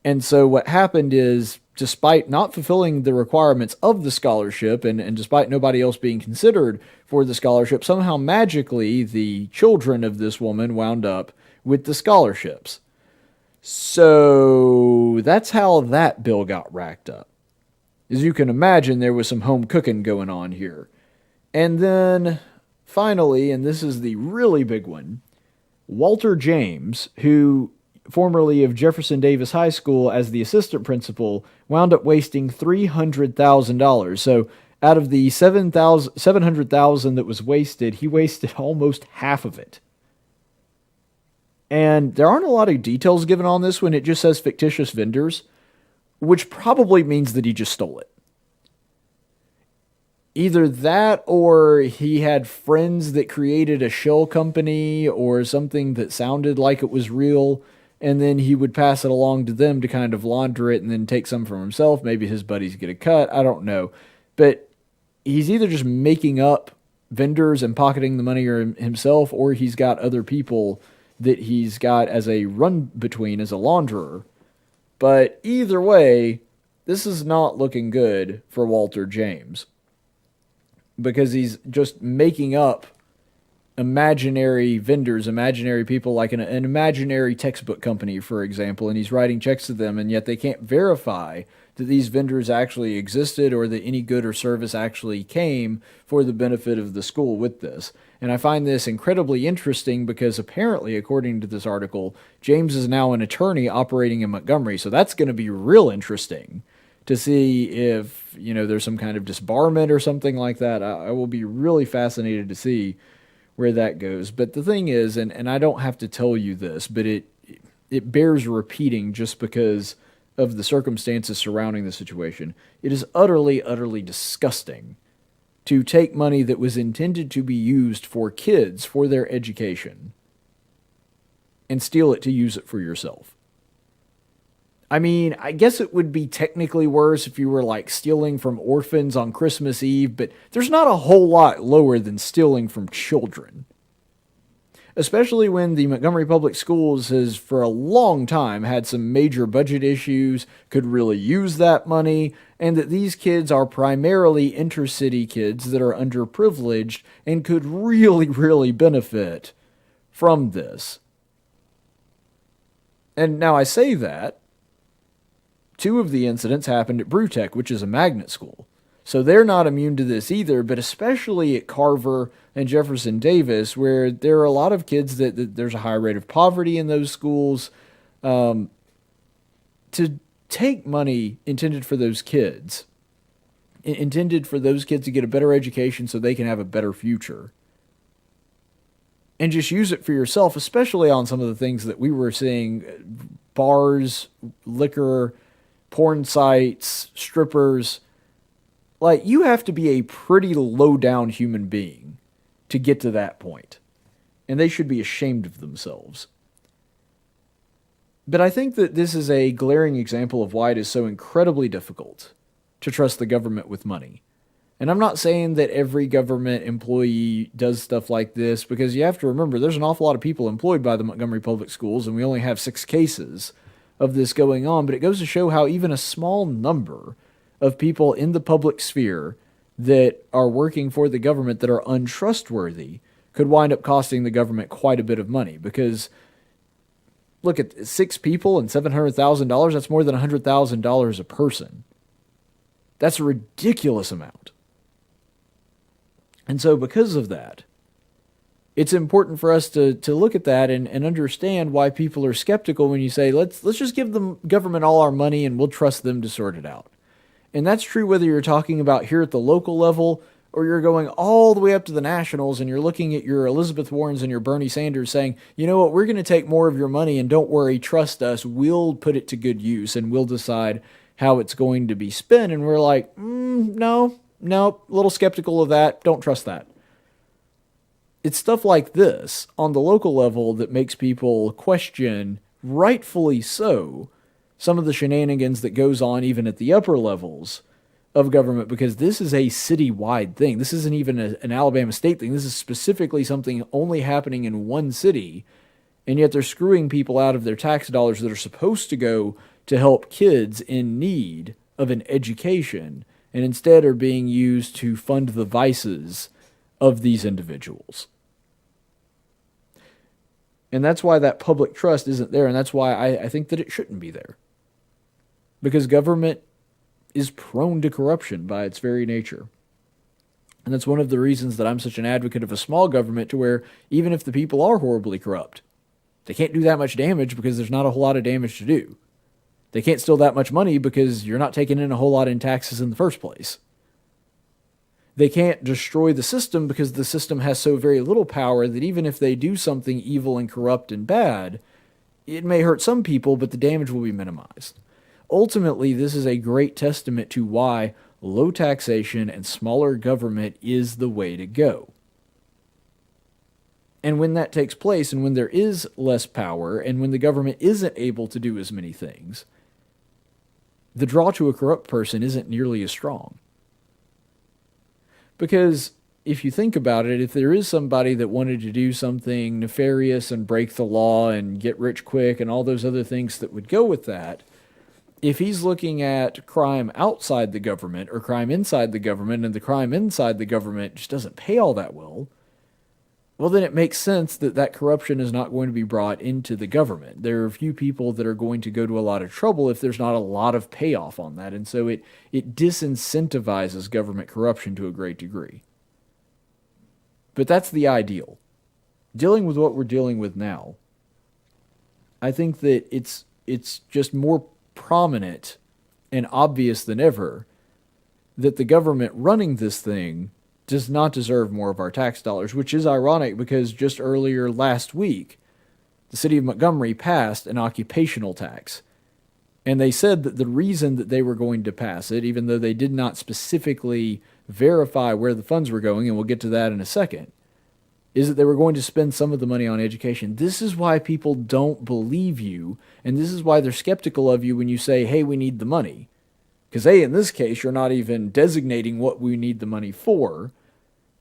D: And so what happened is, despite not fulfilling the requirements of the scholarship and despite nobody else being considered for the scholarship, somehow magically the children of this woman wound up with the scholarships. So that's how that bill got racked up. As you can imagine, there was some home cooking going on here. And then finally, and this is the really big one, Walter James, who formerly of Jefferson Davis High School as the assistant principal, wound up wasting $300,000. So out of the $700,000 that was wasted, he wasted almost half of it. And there aren't a lot of details given on this one. It just says fictitious vendors, which probably means that he just stole it. Either that, or he had friends that created a shell company or something that sounded like it was real, and then he would pass it along to them to kind of launder it and then take some for himself. Maybe his buddies get a cut. I don't know. But he's either just making up vendors and pocketing the money himself, or he's got other people that he's got as a run-between, as a launderer. But either way, this is not looking good for Walter James, because he's just making up imaginary vendors, imaginary people, like an imaginary textbook company, for example, and he's writing checks to them, and yet they can't verify that these vendors actually existed or that any good or service actually came for the benefit of the school with this. And I find this incredibly interesting because apparently, according to this article, James is now an attorney operating in Montgomery, so that's going to be real interesting to see if, there's some kind of disbarment or something like that. I will be really fascinated to see where that goes. But the thing is, and I don't have to tell you this, but it bears repeating just because of the circumstances surrounding the situation. It is utterly, utterly disgusting to take money that was intended to be used for kids, for their education, and steal it to use it for yourself. I mean, I guess it would be technically worse if you were like stealing from orphans on Christmas Eve, but there's not a whole lot lower than stealing from children. Especially when the Montgomery Public Schools has for a long time had some major budget issues, could really use that money, and that these kids are primarily intercity kids that are underprivileged and could really, really benefit from this. And now I say that, two of the incidents happened at Brewtech, which is a magnet school. So they're not immune to this either, but especially at Carver and Jefferson Davis, where there are a lot of kids that there's a high rate of poverty in those schools. To take money intended for those kids to get a better education so they can have a better future, and just use it for yourself, especially on some of the things that we were seeing, bars, liquor, porn sites, strippers. Like, you have to be a pretty low-down human being to get to that point. And they should be ashamed of themselves. But I think that this is a glaring example of why it is so incredibly difficult to trust the government with money. And I'm not saying that every government employee does stuff like this, because you have to remember there's an awful lot of people employed by the Montgomery Public Schools, and we only have 6 cases of this going on. But it goes to show how even a small number of people in the public sphere that are working for the government that are untrustworthy could wind up costing the government quite a bit of money. Because look at 6 people and $700,000, that's more than $100,000 a person. That's a ridiculous amount. And so because of that, it's important for us to look at that and understand why people are skeptical when you say, let's just give the government all our money and we'll trust them to sort it out. And that's true whether you're talking about here at the local level or you're going all the way up to the nationals and you're looking at your Elizabeth Warrens and your Bernie Sanders saying, you know what, we're going to take more of your money and don't worry, trust us, we'll put it to good use and we'll decide how it's going to be spent. And we're like, no, a little skeptical of that, don't trust that. It's stuff like this on the local level that makes people question, rightfully so, some of the shenanigans that goes on even at the upper levels of government, because this is a citywide thing. This isn't even an Alabama state thing. This is specifically something only happening in one city, and yet they're screwing people out of their tax dollars that are supposed to go to help kids in need of an education, and instead are being used to fund the vices of these individuals. And that's why that public trust isn't there, and that's why I think that it shouldn't be there. Because government is prone to corruption by its very nature. And that's one of the reasons that I'm such an advocate of a small government, to where even if the people are horribly corrupt, they can't do that much damage because there's not a whole lot of damage to do. They can't steal that much money because you're not taking in a whole lot in taxes in the first place. They can't destroy the system because the system has so very little power that even if they do something evil and corrupt and bad, it may hurt some people, but the damage will be minimized. Ultimately, this is a great testament to why low taxation and smaller government is the way to go. And when that takes place, and when there is less power, and when the government isn't able to do as many things, the draw to a corrupt person isn't nearly as strong. Because if you think about it, if there is somebody that wanted to do something nefarious and break the law and get rich quick and all those other things that would go with that, if he's looking at crime outside the government or crime inside the government, and the crime inside the government just doesn't pay all that well, then it makes sense that that corruption is not going to be brought into the government. There are few people that are going to go to a lot of trouble if there's not a lot of payoff on that. And so it disincentivizes government corruption to a great degree. But that's the ideal. Dealing with what we're dealing with now, I think that it's just more prominent and obvious than ever that the government running this thing does not deserve more of our tax dollars, which is ironic because just earlier last week, the city of Montgomery passed an occupational tax. And they said that the reason that they were going to pass it, even though they did not specifically verify where the funds were going, and we'll get to that in a second, is that they were going to spend some of the money on education. This is why people don't believe you, and this is why they're skeptical of you when you say, hey, we need the money. Because A, in this case, you're not even designating what we need the money for.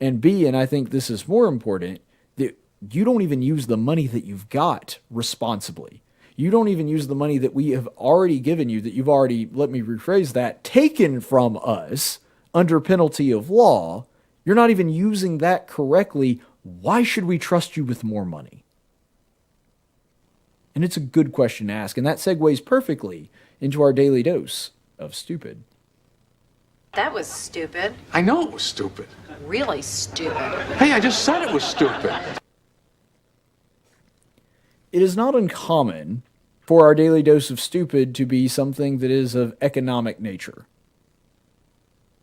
D: And B, and I think this is more important, that you don't even use the money that you've got responsibly. You don't even use the money that we have already given you, that you've already, let me rephrase that, taken from us under penalty of law. You're not even using that correctly. Why should we trust you with more money? And it's a good question to ask, and that segues perfectly into our daily dose of stupid.
B: That was stupid.
I: I know it was stupid.
B: Really stupid.
I: Hey, I just said it was stupid.
D: It is not uncommon for our daily dose of stupid to be something that is of economic nature.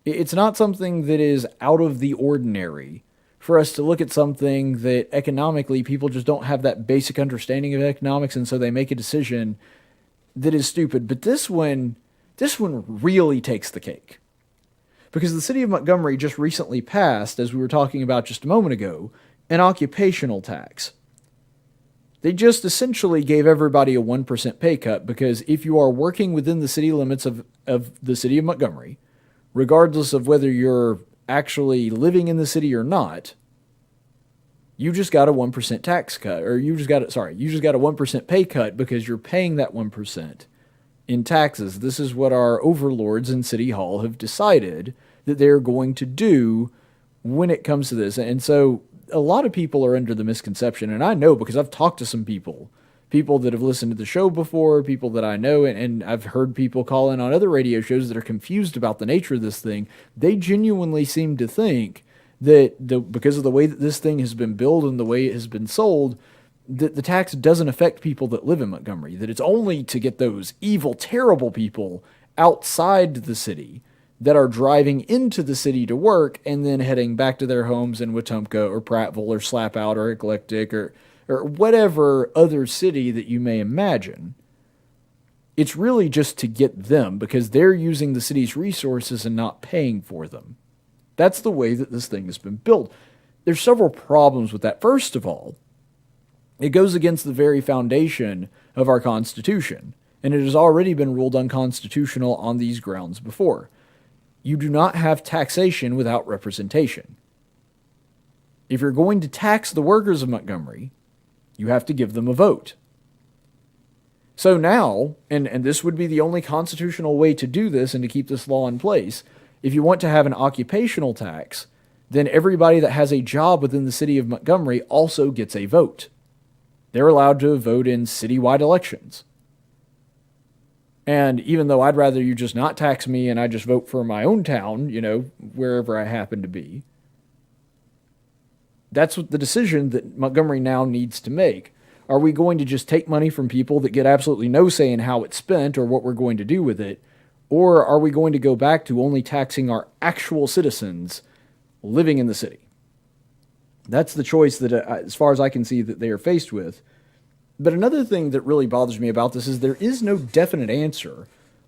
D: It's not something that is out of the ordinary for us to look at something that economically people just don't have that basic understanding of economics, and so they make a decision that is stupid. But this one really takes the cake. Because the city of Montgomery just recently passed, as we were talking about just a moment ago, an occupational tax. They just essentially gave everybody a 1% pay cut, because if you are working within the city limits of the city of Montgomery, regardless of whether you're actually living in the city or not, you just got a 1% tax cut, or you just got a 1% pay cut because you're paying that 1% in taxes. This is what our overlords in City Hall have decided that they're going to do when it comes to this. And so a lot of people are under the misconception, and I know because I've talked to some people that have listened to the show before, people that I know, and I've heard people call in on other radio shows that are confused about the nature of this thing. They genuinely seem to think because of the way that this thing has been built and the way it has been sold, that the tax doesn't affect people that live in Montgomery, that it's only to get those evil, terrible people outside the city that are driving into the city to work and then heading back to their homes in Wetumpka or Prattville or Slapout or Eclectic or whatever other city that you may imagine. It's really just to get them because they're using the city's resources and not paying for them. That's the way that this thing has been built. There's several problems with that. First of all, it goes against the very foundation of our Constitution, and it has already been ruled unconstitutional on these grounds before. You do not have taxation without representation. If you're going to tax the workers of Montgomery, you have to give them a vote. So now, and this would be the only constitutional way to do this and to keep this law in place, if you want to have an occupational tax, then everybody that has a job within the city of Montgomery also gets a vote. They're allowed to vote in citywide elections. And even though I'd rather you just not tax me and I just vote for my own town, wherever I happen to be, that's what the decision that Montgomery now needs to make. Are we going to just take money from people that get absolutely no say in how it's spent or what we're going to do with it? Or are we going to go back to only taxing our actual citizens living in the city? That's the choice that, as far as I can see, that they are faced with. But another thing that really bothers me about this is there is no definite answer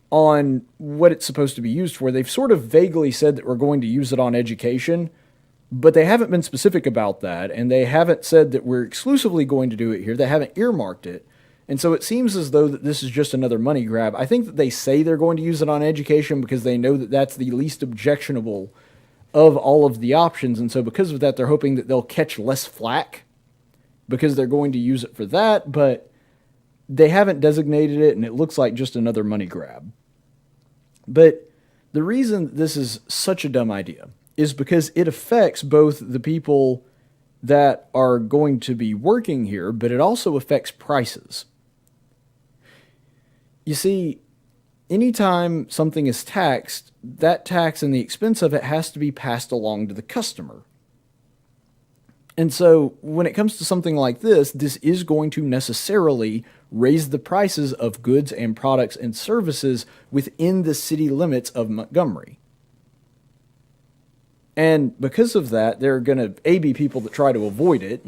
D: on what it's supposed to be used for. They've sort of vaguely said that we're going to use it on education, but they haven't been specific about that, and they haven't said that we're exclusively going to do it here. They haven't earmarked it. And so it seems as though that this is just another money grab. I think that they say they're going to use it on education because they know that that's the least objectionable of all of the options. And so because of that, they're hoping that they'll catch less flack because they're going to use it for that, but they haven't designated it, and it looks like just another money grab. But the reason this is such a dumb idea is because it affects both the people that are going to be working here, but it also affects prices. You see, anytime something is taxed, that tax and the expense of it has to be passed along to the customer. And so when it comes to something like this is going to necessarily raise the prices of goods and products and services within the city limits of Montgomery. And because of that, there are going to be people that try to avoid it.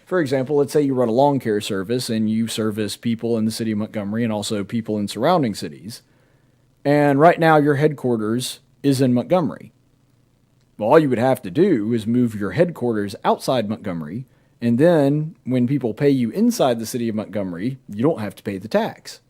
D: For example, let's say you run a lawn care service and you service people in the city of Montgomery and also people in surrounding cities. And right now your headquarters is in Montgomery. Well, all you would have to do is move your headquarters outside Montgomery, and then when people pay you inside the city of Montgomery, you don't have to pay the tax.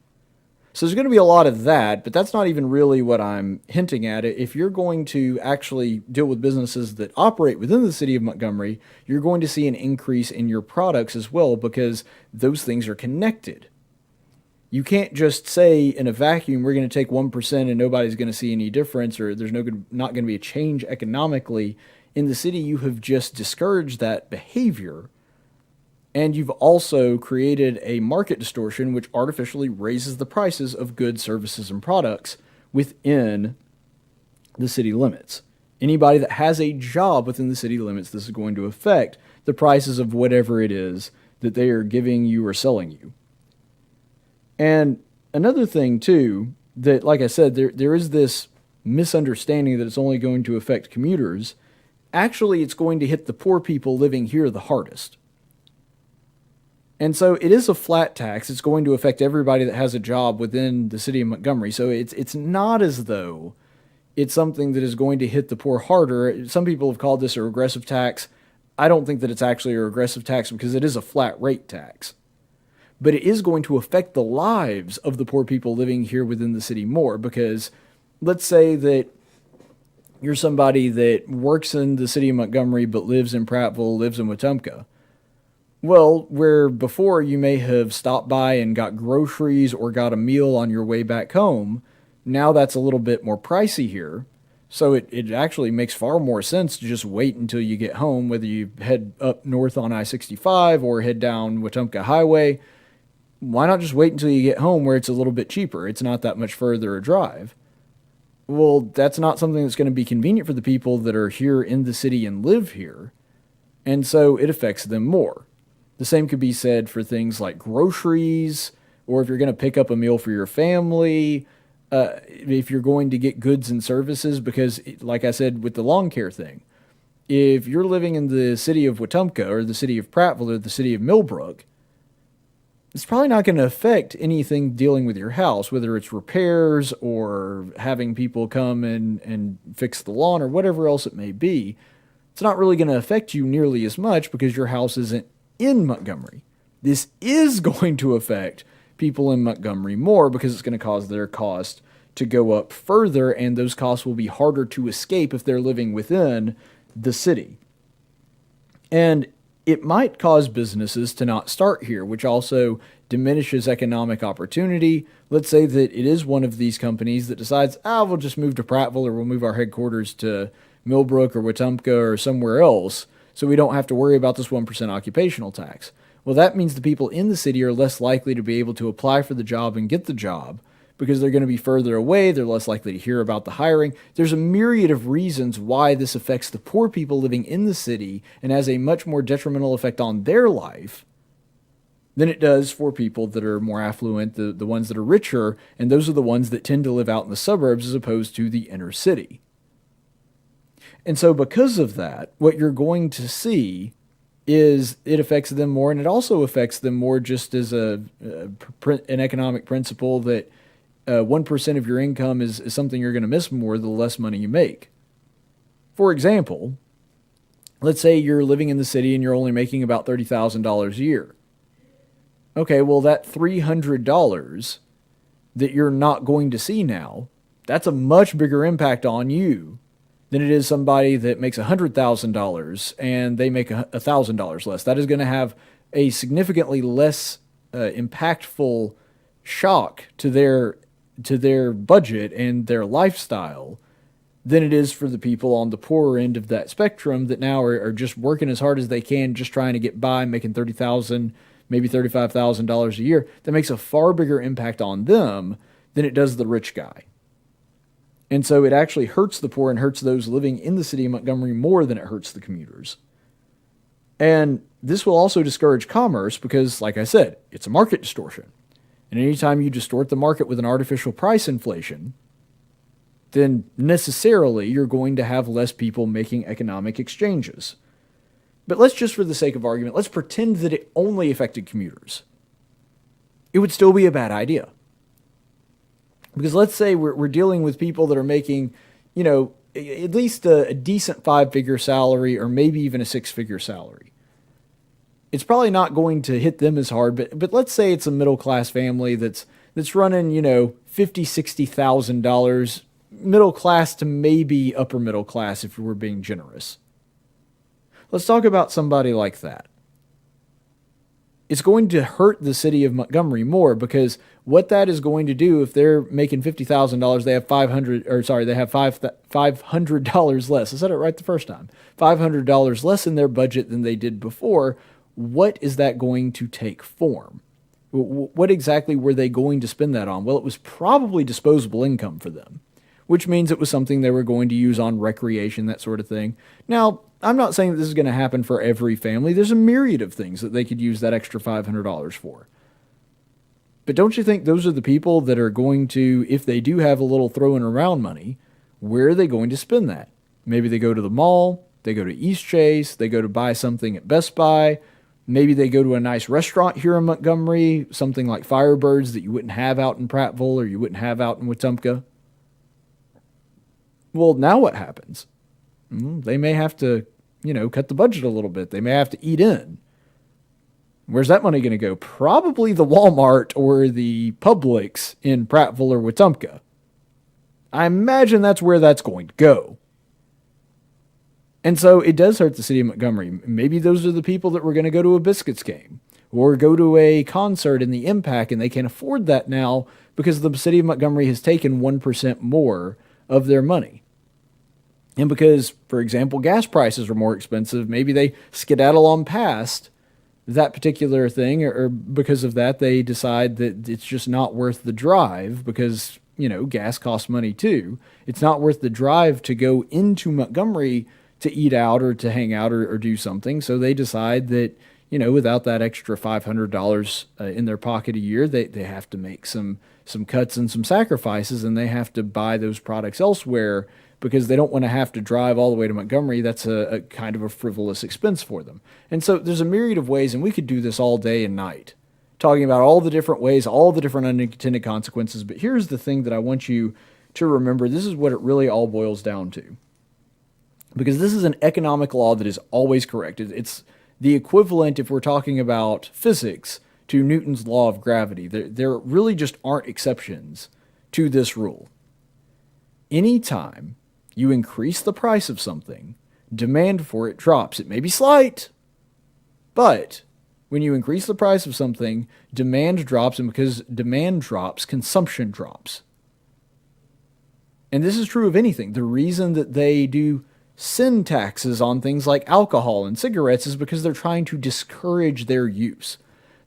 D: So there's going to be a lot of that, but that's not even really what I'm hinting at. If you're going to actually deal with businesses that operate within the city of Montgomery, you're going to see an increase in your products as well because those things are connected. You can't just say in a vacuum, we're going to take 1% and nobody's going to see any difference, or there's not going to be a change economically in the city. You have just discouraged that behavior. And you've also created a market distortion which artificially raises the prices of goods, services, and products within the city limits. Anybody that has a job within the city limits, this is going to affect the prices of whatever it is that they are giving you or selling you. And another thing, too, that, like I said, there is this misunderstanding that it's only going to affect commuters. Actually, it's going to hit the poor people living here the hardest. And so it is a flat tax. It's going to affect everybody that has a job within the city of Montgomery. So it's not as though it's something that is going to hit the poor harder. Some people have called this a regressive tax. I don't think that it's actually a regressive tax because it is a flat rate tax. But it is going to affect the lives of the poor people living here within the city more, because let's say that you're somebody that works in the city of Montgomery but lives in Prattville, lives in Wetumpka. Well, where before you may have stopped by and got groceries or got a meal on your way back home, now that's a little bit more pricey here. So it actually makes far more sense to just wait until you get home, whether you head up north on I-65 or head down Wetumpka Highway. Why not just wait until you get home where it's a little bit cheaper? It's not that much further a drive. Well, that's not something that's going to be convenient for the people that are here in the city and live here. And so it affects them more. The same could be said for things like groceries, or if you're going to pick up a meal for your family, if you're going to get goods and services, because like I said with the lawn care thing, if you're living in the city of Wetumpka or the city of Prattville or the city of Millbrook, it's probably not going to affect anything dealing with your house, whether it's repairs or having people come and fix the lawn or whatever else it may be. It's not really going to affect you nearly as much because your house isn't in Montgomery. This is going to affect people in Montgomery more because it's going to cause their cost to go up further, and those costs will be harder to escape if they're living within the city. And it might cause businesses to not start here, which also diminishes economic opportunity. Let's say that it is one of these companies that decides, we'll just move to Prattville, or we'll move our headquarters to Millbrook or Wetumpka or somewhere else, so we don't have to worry about this 1% occupational tax. Well, that means the people in the city are less likely to be able to apply for the job and get the job because they're going to be further away. They're less likely to hear about the hiring. There's a myriad of reasons why this affects the poor people living in the city and has a much more detrimental effect on their life than it does for people that are more affluent, the ones that are richer, and those are the ones that tend to live out in the suburbs as opposed to the inner city. And so because of that, what you're going to see is it affects them more, and it also affects them more just as an economic principle that 1% of your income is something you're going to miss more the less money you make. For example, let's say you're living in the city and you're only making about $30,000 a year. Okay, well that $300 that you're not going to see now, that's a much bigger impact on you than it is somebody that makes $100,000 and they make $1,000 less. That is going to have a significantly less impactful shock to their budget and their lifestyle than it is for the people on the poorer end of that spectrum that now are just working as hard as they can, just trying to get by, making $30,000, maybe $35,000 a year. That makes a far bigger impact on them than it does the rich guy. And so it actually hurts the poor and hurts those living in the city of Montgomery more than it hurts the commuters. And this will also discourage commerce because, like I said, it's a market distortion. And anytime you distort the market with an artificial price inflation, then necessarily you're going to have less people making economic exchanges. But let's just, for the sake of argument, let's pretend that it only affected commuters. It would still be a bad idea. Because let's say we're dealing with people that are making, at least a decent 5-figure salary or maybe even a 6-figure salary. It's probably not going to hit them as hard, but let's say it's a middle-class family that's running, $50,000, $60,000, middle class to maybe upper middle class if we're being generous. Let's talk about somebody like that. It's going to hurt the city of Montgomery more because what that is going to do if they're making $50,000, they have $500 less. I said it right the first time. $500 less in their budget than they did before. What is that going to take form? What exactly were they going to spend that on? Well, it was probably disposable income for them, which means it was something they were going to use on recreation, that sort of thing. Now, I'm not saying that this is going to happen for every family. There's a myriad of things that they could use that extra $500 for. But don't you think those are the people that are going to, if they do have a little throwing around money, where are they going to spend that? Maybe they go to the mall, they go to East Chase, they go to buy something at Best Buy, maybe they go to a nice restaurant here in Montgomery, something like Firebirds that you wouldn't have out in Prattville or you wouldn't have out in Wetumpka. Well, now what happens? They may have to, cut the budget a little bit. They may have to eat in. Where's that money going to go? Probably the Walmart or the Publix in Prattville or Wetumpka. I imagine that's where that's going to go. And so it does hurt the city of Montgomery. Maybe those are the people that were going to go to a Biscuits game or go to a concert in the Impact, and they can't afford that now because the city of Montgomery has taken 1% more of their money. And because, for example, gas prices are more expensive, maybe they skedaddle on past that particular thing, or because of that, they decide that it's just not worth the drive because gas costs money too. It's not worth the drive to go into Montgomery to eat out or to hang out or do something. So they decide that, without that extra $500 in their pocket a year, they have to make some cuts and some sacrifices, and they have to buy those products elsewhere because they don't want to have to drive all the way to Montgomery. That's a kind of a frivolous expense for them. And so there's a myriad of ways, and we could do this all day and night, talking about all the different ways, all the different unintended consequences. But here's the thing that I want you to remember. This is what it really all boils down to. Because this is an economic law that is always correct. It's the equivalent, if we're talking about physics, to Newton's law of gravity. There really just aren't exceptions to this rule. Anytime you increase the price of something, demand for it drops. It may be slight, but when you increase the price of something, demand drops, and because demand drops, consumption drops. And this is true of anything. The reason that they do sin taxes on things like alcohol and cigarettes is because they're trying to discourage their use.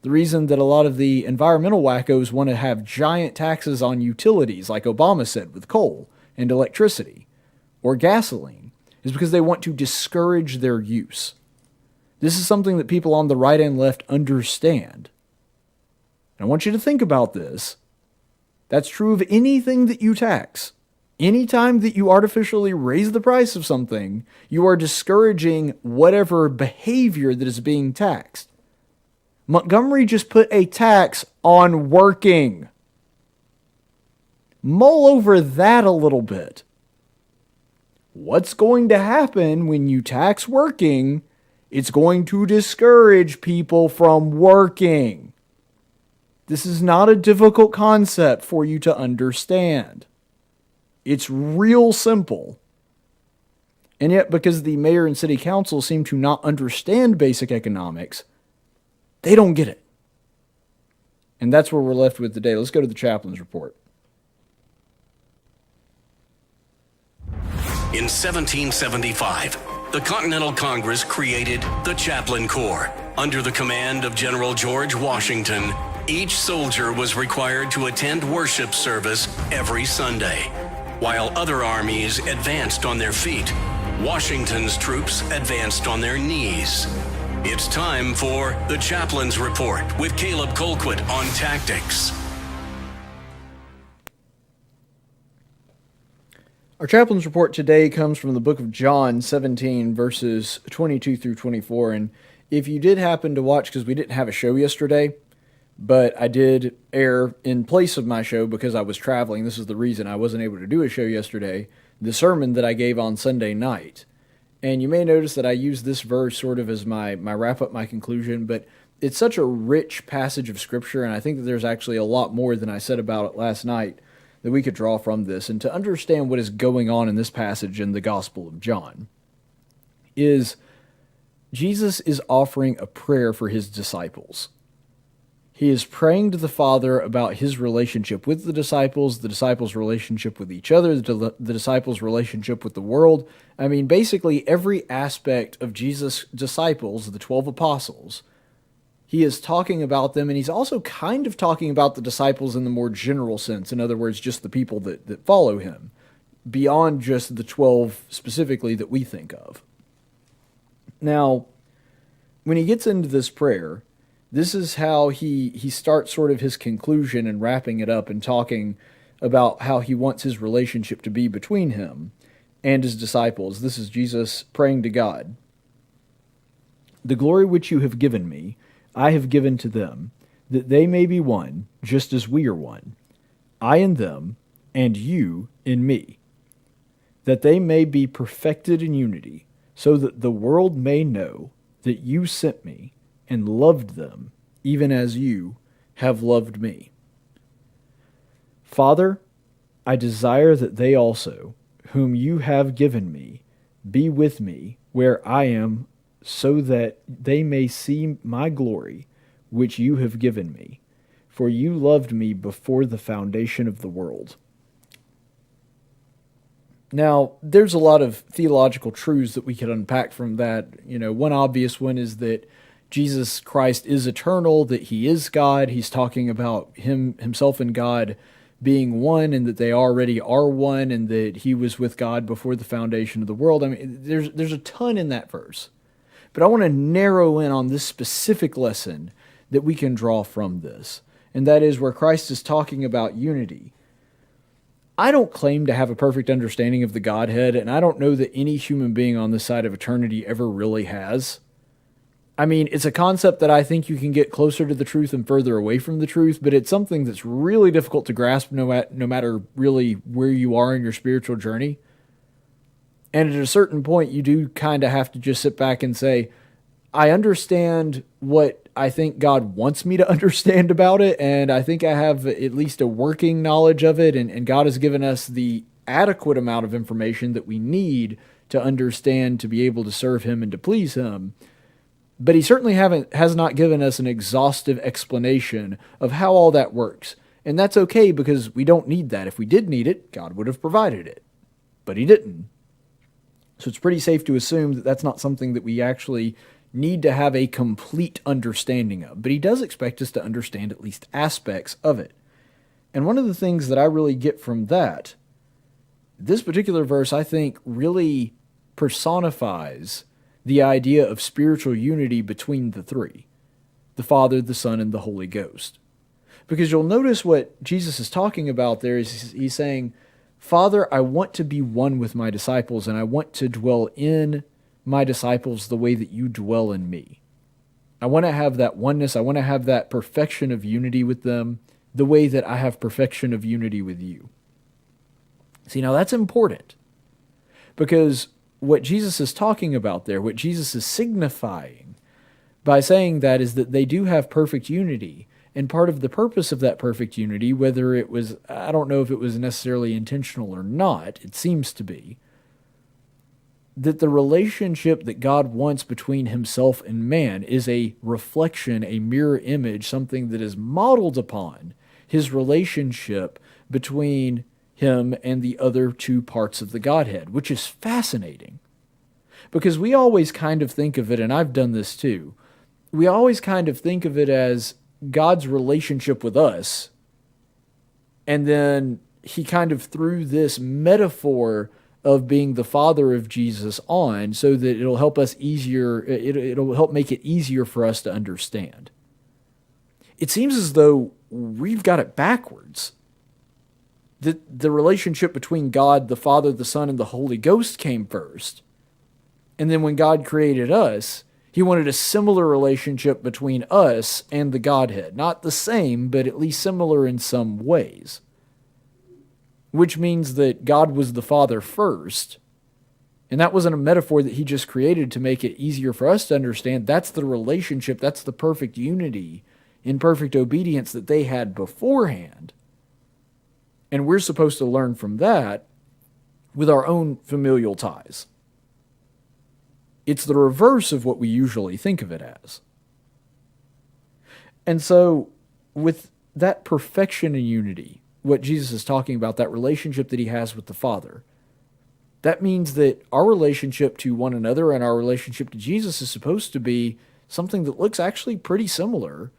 D: The reason that a lot of the environmental wackos want to have giant taxes on utilities, like Obama said with coal and electricity, or gasoline, is because they want to discourage their use. This is something that people on the right and left understand. And I want you to think about this. That's true of anything that you tax. Anytime that you artificially raise the price of something, you are discouraging whatever behavior that is being taxed. Montgomery just put a tax on working. Mull over that a little bit. What's going to happen when you tax working? It's going to discourage people from working. This is not a difficult concept for you to understand. It's real simple. And yet, because the mayor and city council seem to not understand basic economics, they don't get it. And that's where we're left with today. Let's go to the chaplain's report.
C: In 1775, the Continental Congress created the Chaplain Corps. Under the command of General George Washington, each soldier was required to attend worship service every Sunday. While other armies advanced on their feet, Washington's troops advanced on their knees. It's time for the Chaplain's Report with Caleb Colquitt on tactics.
D: Our chaplain's report today comes from the book of John 17, verses 22 through 24. And if you did happen to watch, because we didn't have a show yesterday, but I did air in place of my show because I was traveling. This is the reason I wasn't able to do a show yesterday, the sermon that I gave on Sunday night. And you may notice that I use this verse sort of as my wrap-up, my conclusion, but it's such a rich passage of Scripture, and I think that there's actually a lot more than I said about it last night that we could draw from this. And to understand what is going on in this passage in the Gospel of John is Jesus is offering a prayer for his disciples. He is praying to the Father about his relationship with the disciples relationship with each other, the disciples' relationship with the world. I mean, basically every aspect of Jesus' disciples, the 12 apostles, he is talking about them, and he's also kind of talking about the disciples in the more general sense. In other words, just the people that follow him, beyond just the 12 specifically that we think of. Now, when he gets into this prayer, this is how he starts sort of his conclusion and wrapping it up and talking about how he wants his relationship to be between him and his disciples. This is Jesus praying to God. The glory which you have given me, I have given to them, that they may be one, just as we are one. I in them, and you in me, that they may be perfected in unity, so that the world may know that you sent me and loved them, even as you have loved me. Father, I desire that they also, whom you have given me, be with me where I am, so that they may see my glory, which you have given me. For you loved me before the foundation of the world. Now, there's a lot of theological truths that we could unpack from that. One obvious one is that Jesus Christ is eternal, that he is God. He's talking about himself and God being one and that they already are one and that he was with God before the foundation of the world. I mean, there's a ton in that verse. But I want to narrow in on this specific lesson that we can draw from this, and that is where Christ is talking about unity. I don't claim to have a perfect understanding of the Godhead, and I don't know that any human being on this side of eternity ever really has. I mean, it's a concept that I think you can get closer to the truth and further away from the truth, but it's something that's really difficult to grasp no matter really where you are in your spiritual journey. And at a certain point, you do kind of have to just sit back and say, I understand what I think God wants me to understand about it, and I think I have at least a working knowledge of it, and God has given us the adequate amount of information that we need to understand to be able to serve Him and to please Him. But He certainly has not given us an exhaustive explanation of how all that works. And that's okay, because we don't need that. If we did need it, God would have provided it. But He didn't. So it's pretty safe to assume that that's not something that we actually need to have a complete understanding of. But He does expect us to understand at least aspects of it. And one of the things that I really get from that, this particular verse, I think, really personifies the idea of spiritual unity between the three, the Father, the Son, and the Holy Ghost. Because you'll notice what Jesus is talking about there is He's saying, Father, I want to be one with my disciples, and I want to dwell in my disciples the way that you dwell in me. I want to have that oneness. I want to have that perfection of unity with them the way that I have perfection of unity with you. See, now that's important, because what Jesus is talking about there, what Jesus is signifying by saying that, is that they do have perfect unity. And part of the purpose of that perfect unity, whether it was, I don't know if it was necessarily intentional or not, it seems to be, that the relationship that God wants between Himself and man is a reflection, a mirror image, something that is modeled upon His relationship between Him and the other two parts of the Godhead, which is fascinating. Because we always kind of think of it, and I've done this too, we always kind of think of it as God's relationship with us, and then He kind of threw this metaphor of being the Father of Jesus on so that it'll help us easier, it'll help make it easier for us to understand. It seems as though we've got it backwards. The relationship between God, the Father, the Son, and the Holy Ghost came first. And then when God created us, He wanted a similar relationship between us and the Godhead. Not the same, but at least similar in some ways. Which means that God was the Father first. And that wasn't a metaphor that He just created to make it easier for us to understand. That's the relationship, that's the perfect unity in perfect obedience that they had beforehand. And we're supposed to learn from that with our own familial ties. It's the reverse of what we usually think of it as. And so, with that perfection and unity, what Jesus is talking about, that relationship that He has with the Father, that means that our relationship to one another and our relationship to Jesus is supposed to be something that looks actually pretty similar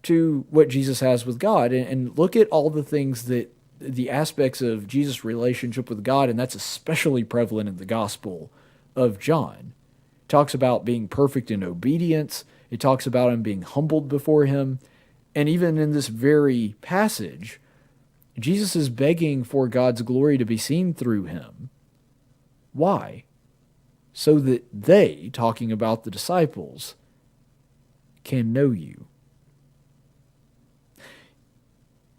D: to what Jesus has with God. And look at all the things that the aspects of Jesus' relationship with God, and that's especially prevalent in the Gospel of John. It talks about being perfect in obedience. It talks about Him being humbled before Him. And even in this very passage, Jesus is begging for God's glory to be seen through Him. Why? So that they, talking about the disciples, can know you.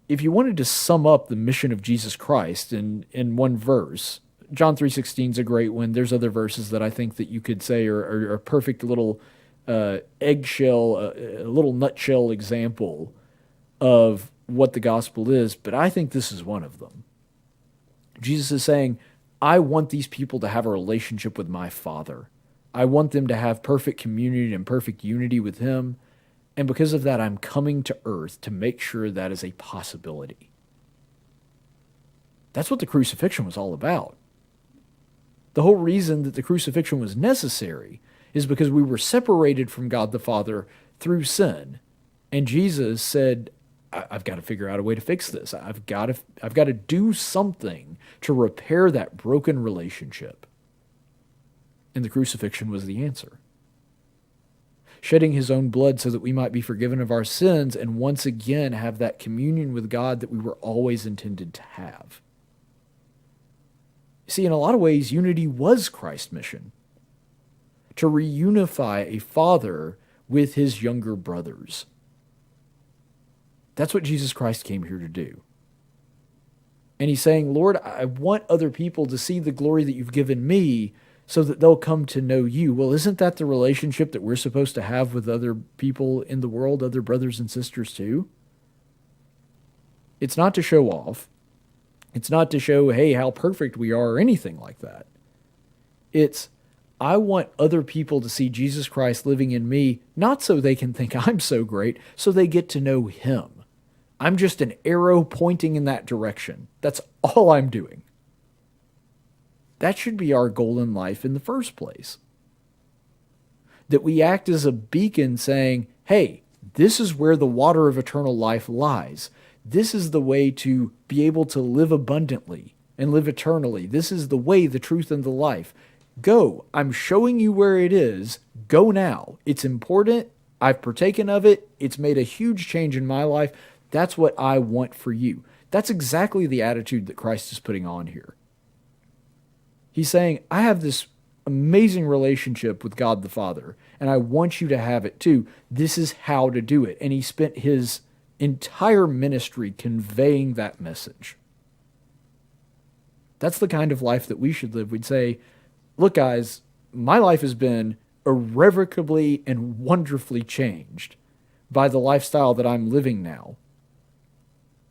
D: If you wanted to sum up the mission of Jesus Christ in one verse, John 3:16 is a great one. There's other verses that I think that you could say are a perfect little eggshell, a little nutshell example of what the gospel is, but I think this is one of them. Jesus is saying, I want these people to have a relationship with my Father. I want them to have perfect communion and perfect unity with Him. And because of that, I'm coming to earth to make sure that is a possibility. That's what the crucifixion was all about. The whole reason that the crucifixion was necessary is because we were separated from God the Father through sin. And Jesus said, I've got to figure out a way to fix this. I've got to do something to repair that broken relationship. And the crucifixion was the answer. Shedding his own blood so that we might be forgiven of our sins and once again have that communion with God that we were always intended to have. See, in a lot of ways, unity was Christ's mission. To reunify a father with his younger brothers. That's what Jesus Christ came here to do. And he's saying, Lord, I want other people to see the glory that you've given me so that they'll come to know you. Well, isn't that the relationship that we're supposed to have with other people in the world, other brothers and sisters too? It's not to show off. It's not to show, hey, how perfect we are or anything like that. It's, I want other people to see Jesus Christ living in me, not so they can think I'm so great, so they get to know him. I'm just an arrow pointing in that direction. That's all I'm doing. That should be our goal in life in the first place. That we act as a beacon saying, hey, this is where the water of eternal life lies. This is the way to be able to live abundantly and live eternally. This is the way, the truth, and the life. Go. I'm showing you where it is. Go now. It's important. I've partaken of it. It's made a huge change in my life. That's what I want for you. That's exactly the attitude that Christ is putting on here. He's saying, I have this amazing relationship with God the Father, and I want you to have it too. This is how to do it. And he spent his entire ministry conveying that message. That's the kind of life that we should live. We'd say, look, guys, my life has been irrevocably and wonderfully changed by the lifestyle that I'm living now.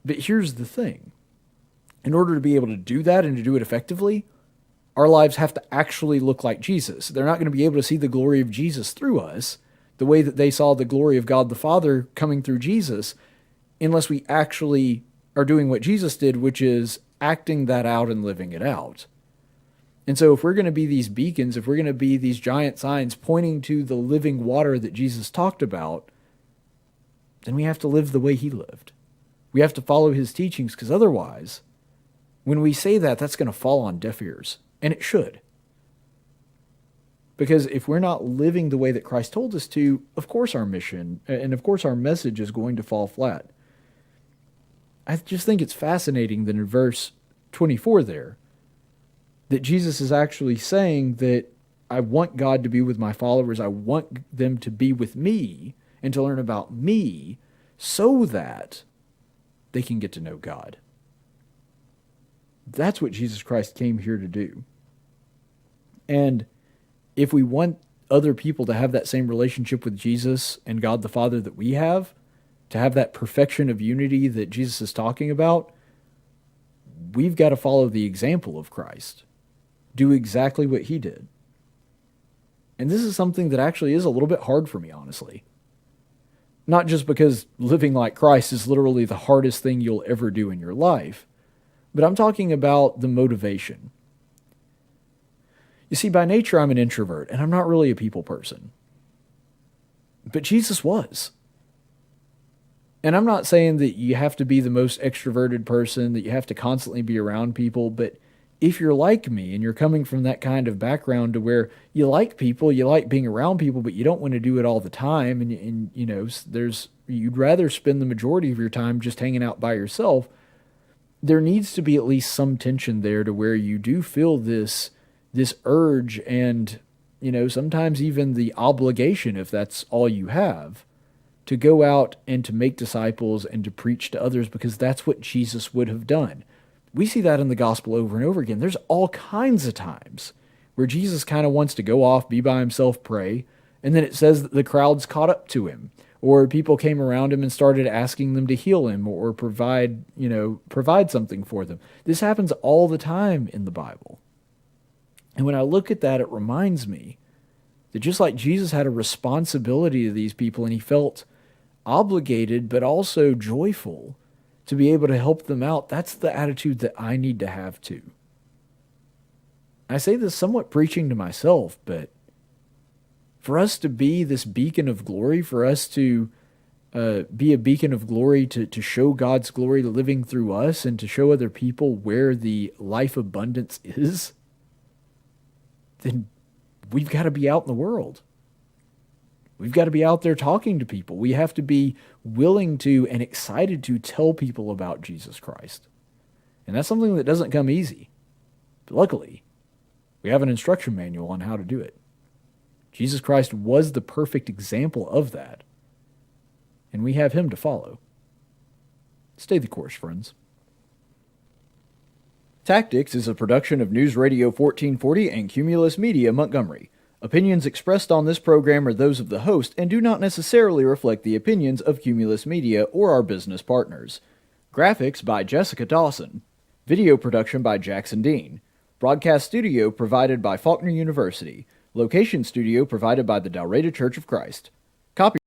D: But here's the thing. In order to be able to do that and to do it effectively, our lives have to actually look like Jesus. They're not going to be able to see the glory of Jesus through us, the way that they saw the glory of God the Father coming through Jesus, unless we actually are doing what Jesus did, which is acting that out and living it out. And so if we're going to be these beacons, if we're going to be these giant signs pointing to the living water that Jesus talked about, then we have to live the way he lived. We have to follow his teachings, because otherwise, when we say that, that's going to fall on deaf ears. And it should. Because if we're not living the way that Christ told us to, of course our mission, and of course our message is going to fall flat. I just think it's fascinating that in verse 24 there, that Jesus is actually saying that I want God to be with my followers. I want them to be with me and to learn about me so that they can get to know God. That's what Jesus Christ came here to do. And if we want other people to have that same relationship with Jesus and God the Father that we have, to have that perfection of unity that Jesus is talking about, we've got to follow the example of Christ. Do exactly what he did. And this is something that actually is a little bit hard for me, honestly. Not just because living like Christ is literally the hardest thing you'll ever do in your life, but I'm talking about the motivation. You see, by nature, I'm an introvert, and I'm not really a people person. But Jesus was. And I'm not saying that you have to be the most extroverted person, that you have to constantly be around people, but if you're like me and you're coming from that kind of background to where you like people, you like being around people, but you don't want to do it all the time, and you know, you'd rather spend the majority of your time just hanging out by yourself, there needs to be at least some tension there to where you do feel this urge and, you know, sometimes even the obligation, if that's all you have, to go out and to make disciples and to preach to others, because that's what Jesus would have done. We see that in the gospel over and over again. There's all kinds of times where Jesus kind of wants to go off, be by himself, pray, and then it says that the crowds caught up to him, or people came around him and started asking them to heal him or provide something for them. This happens all the time in the Bible. And when I look at that, it reminds me that just like Jesus had a responsibility to these people and he felt obligated but also joyful to be able to help them out, that's the attitude that I need to have too. I say this somewhat preaching to myself, but for us to be this beacon of glory, for us to be a beacon of glory to show God's glory living through us and to show other people where the life abundance is, then we've got to be out in the world. We've got to be out there talking to people. We have to be willing to and excited to tell people about Jesus Christ. And that's something that doesn't come easy. But luckily, we have an instruction manual on how to do it. Jesus Christ was the perfect example of that. And we have him to follow. Stay the course, friends. Tactics is a production of News Radio 1440 and Cumulus Media Montgomery. Opinions expressed on this program are those of the host and do not necessarily reflect the opinions of Cumulus Media or our business partners. Graphics by Jessica Dawson. Video production by Jackson Dean. Broadcast studio provided by Faulkner University. Location studio provided by the Dalreda Church of Christ. Copy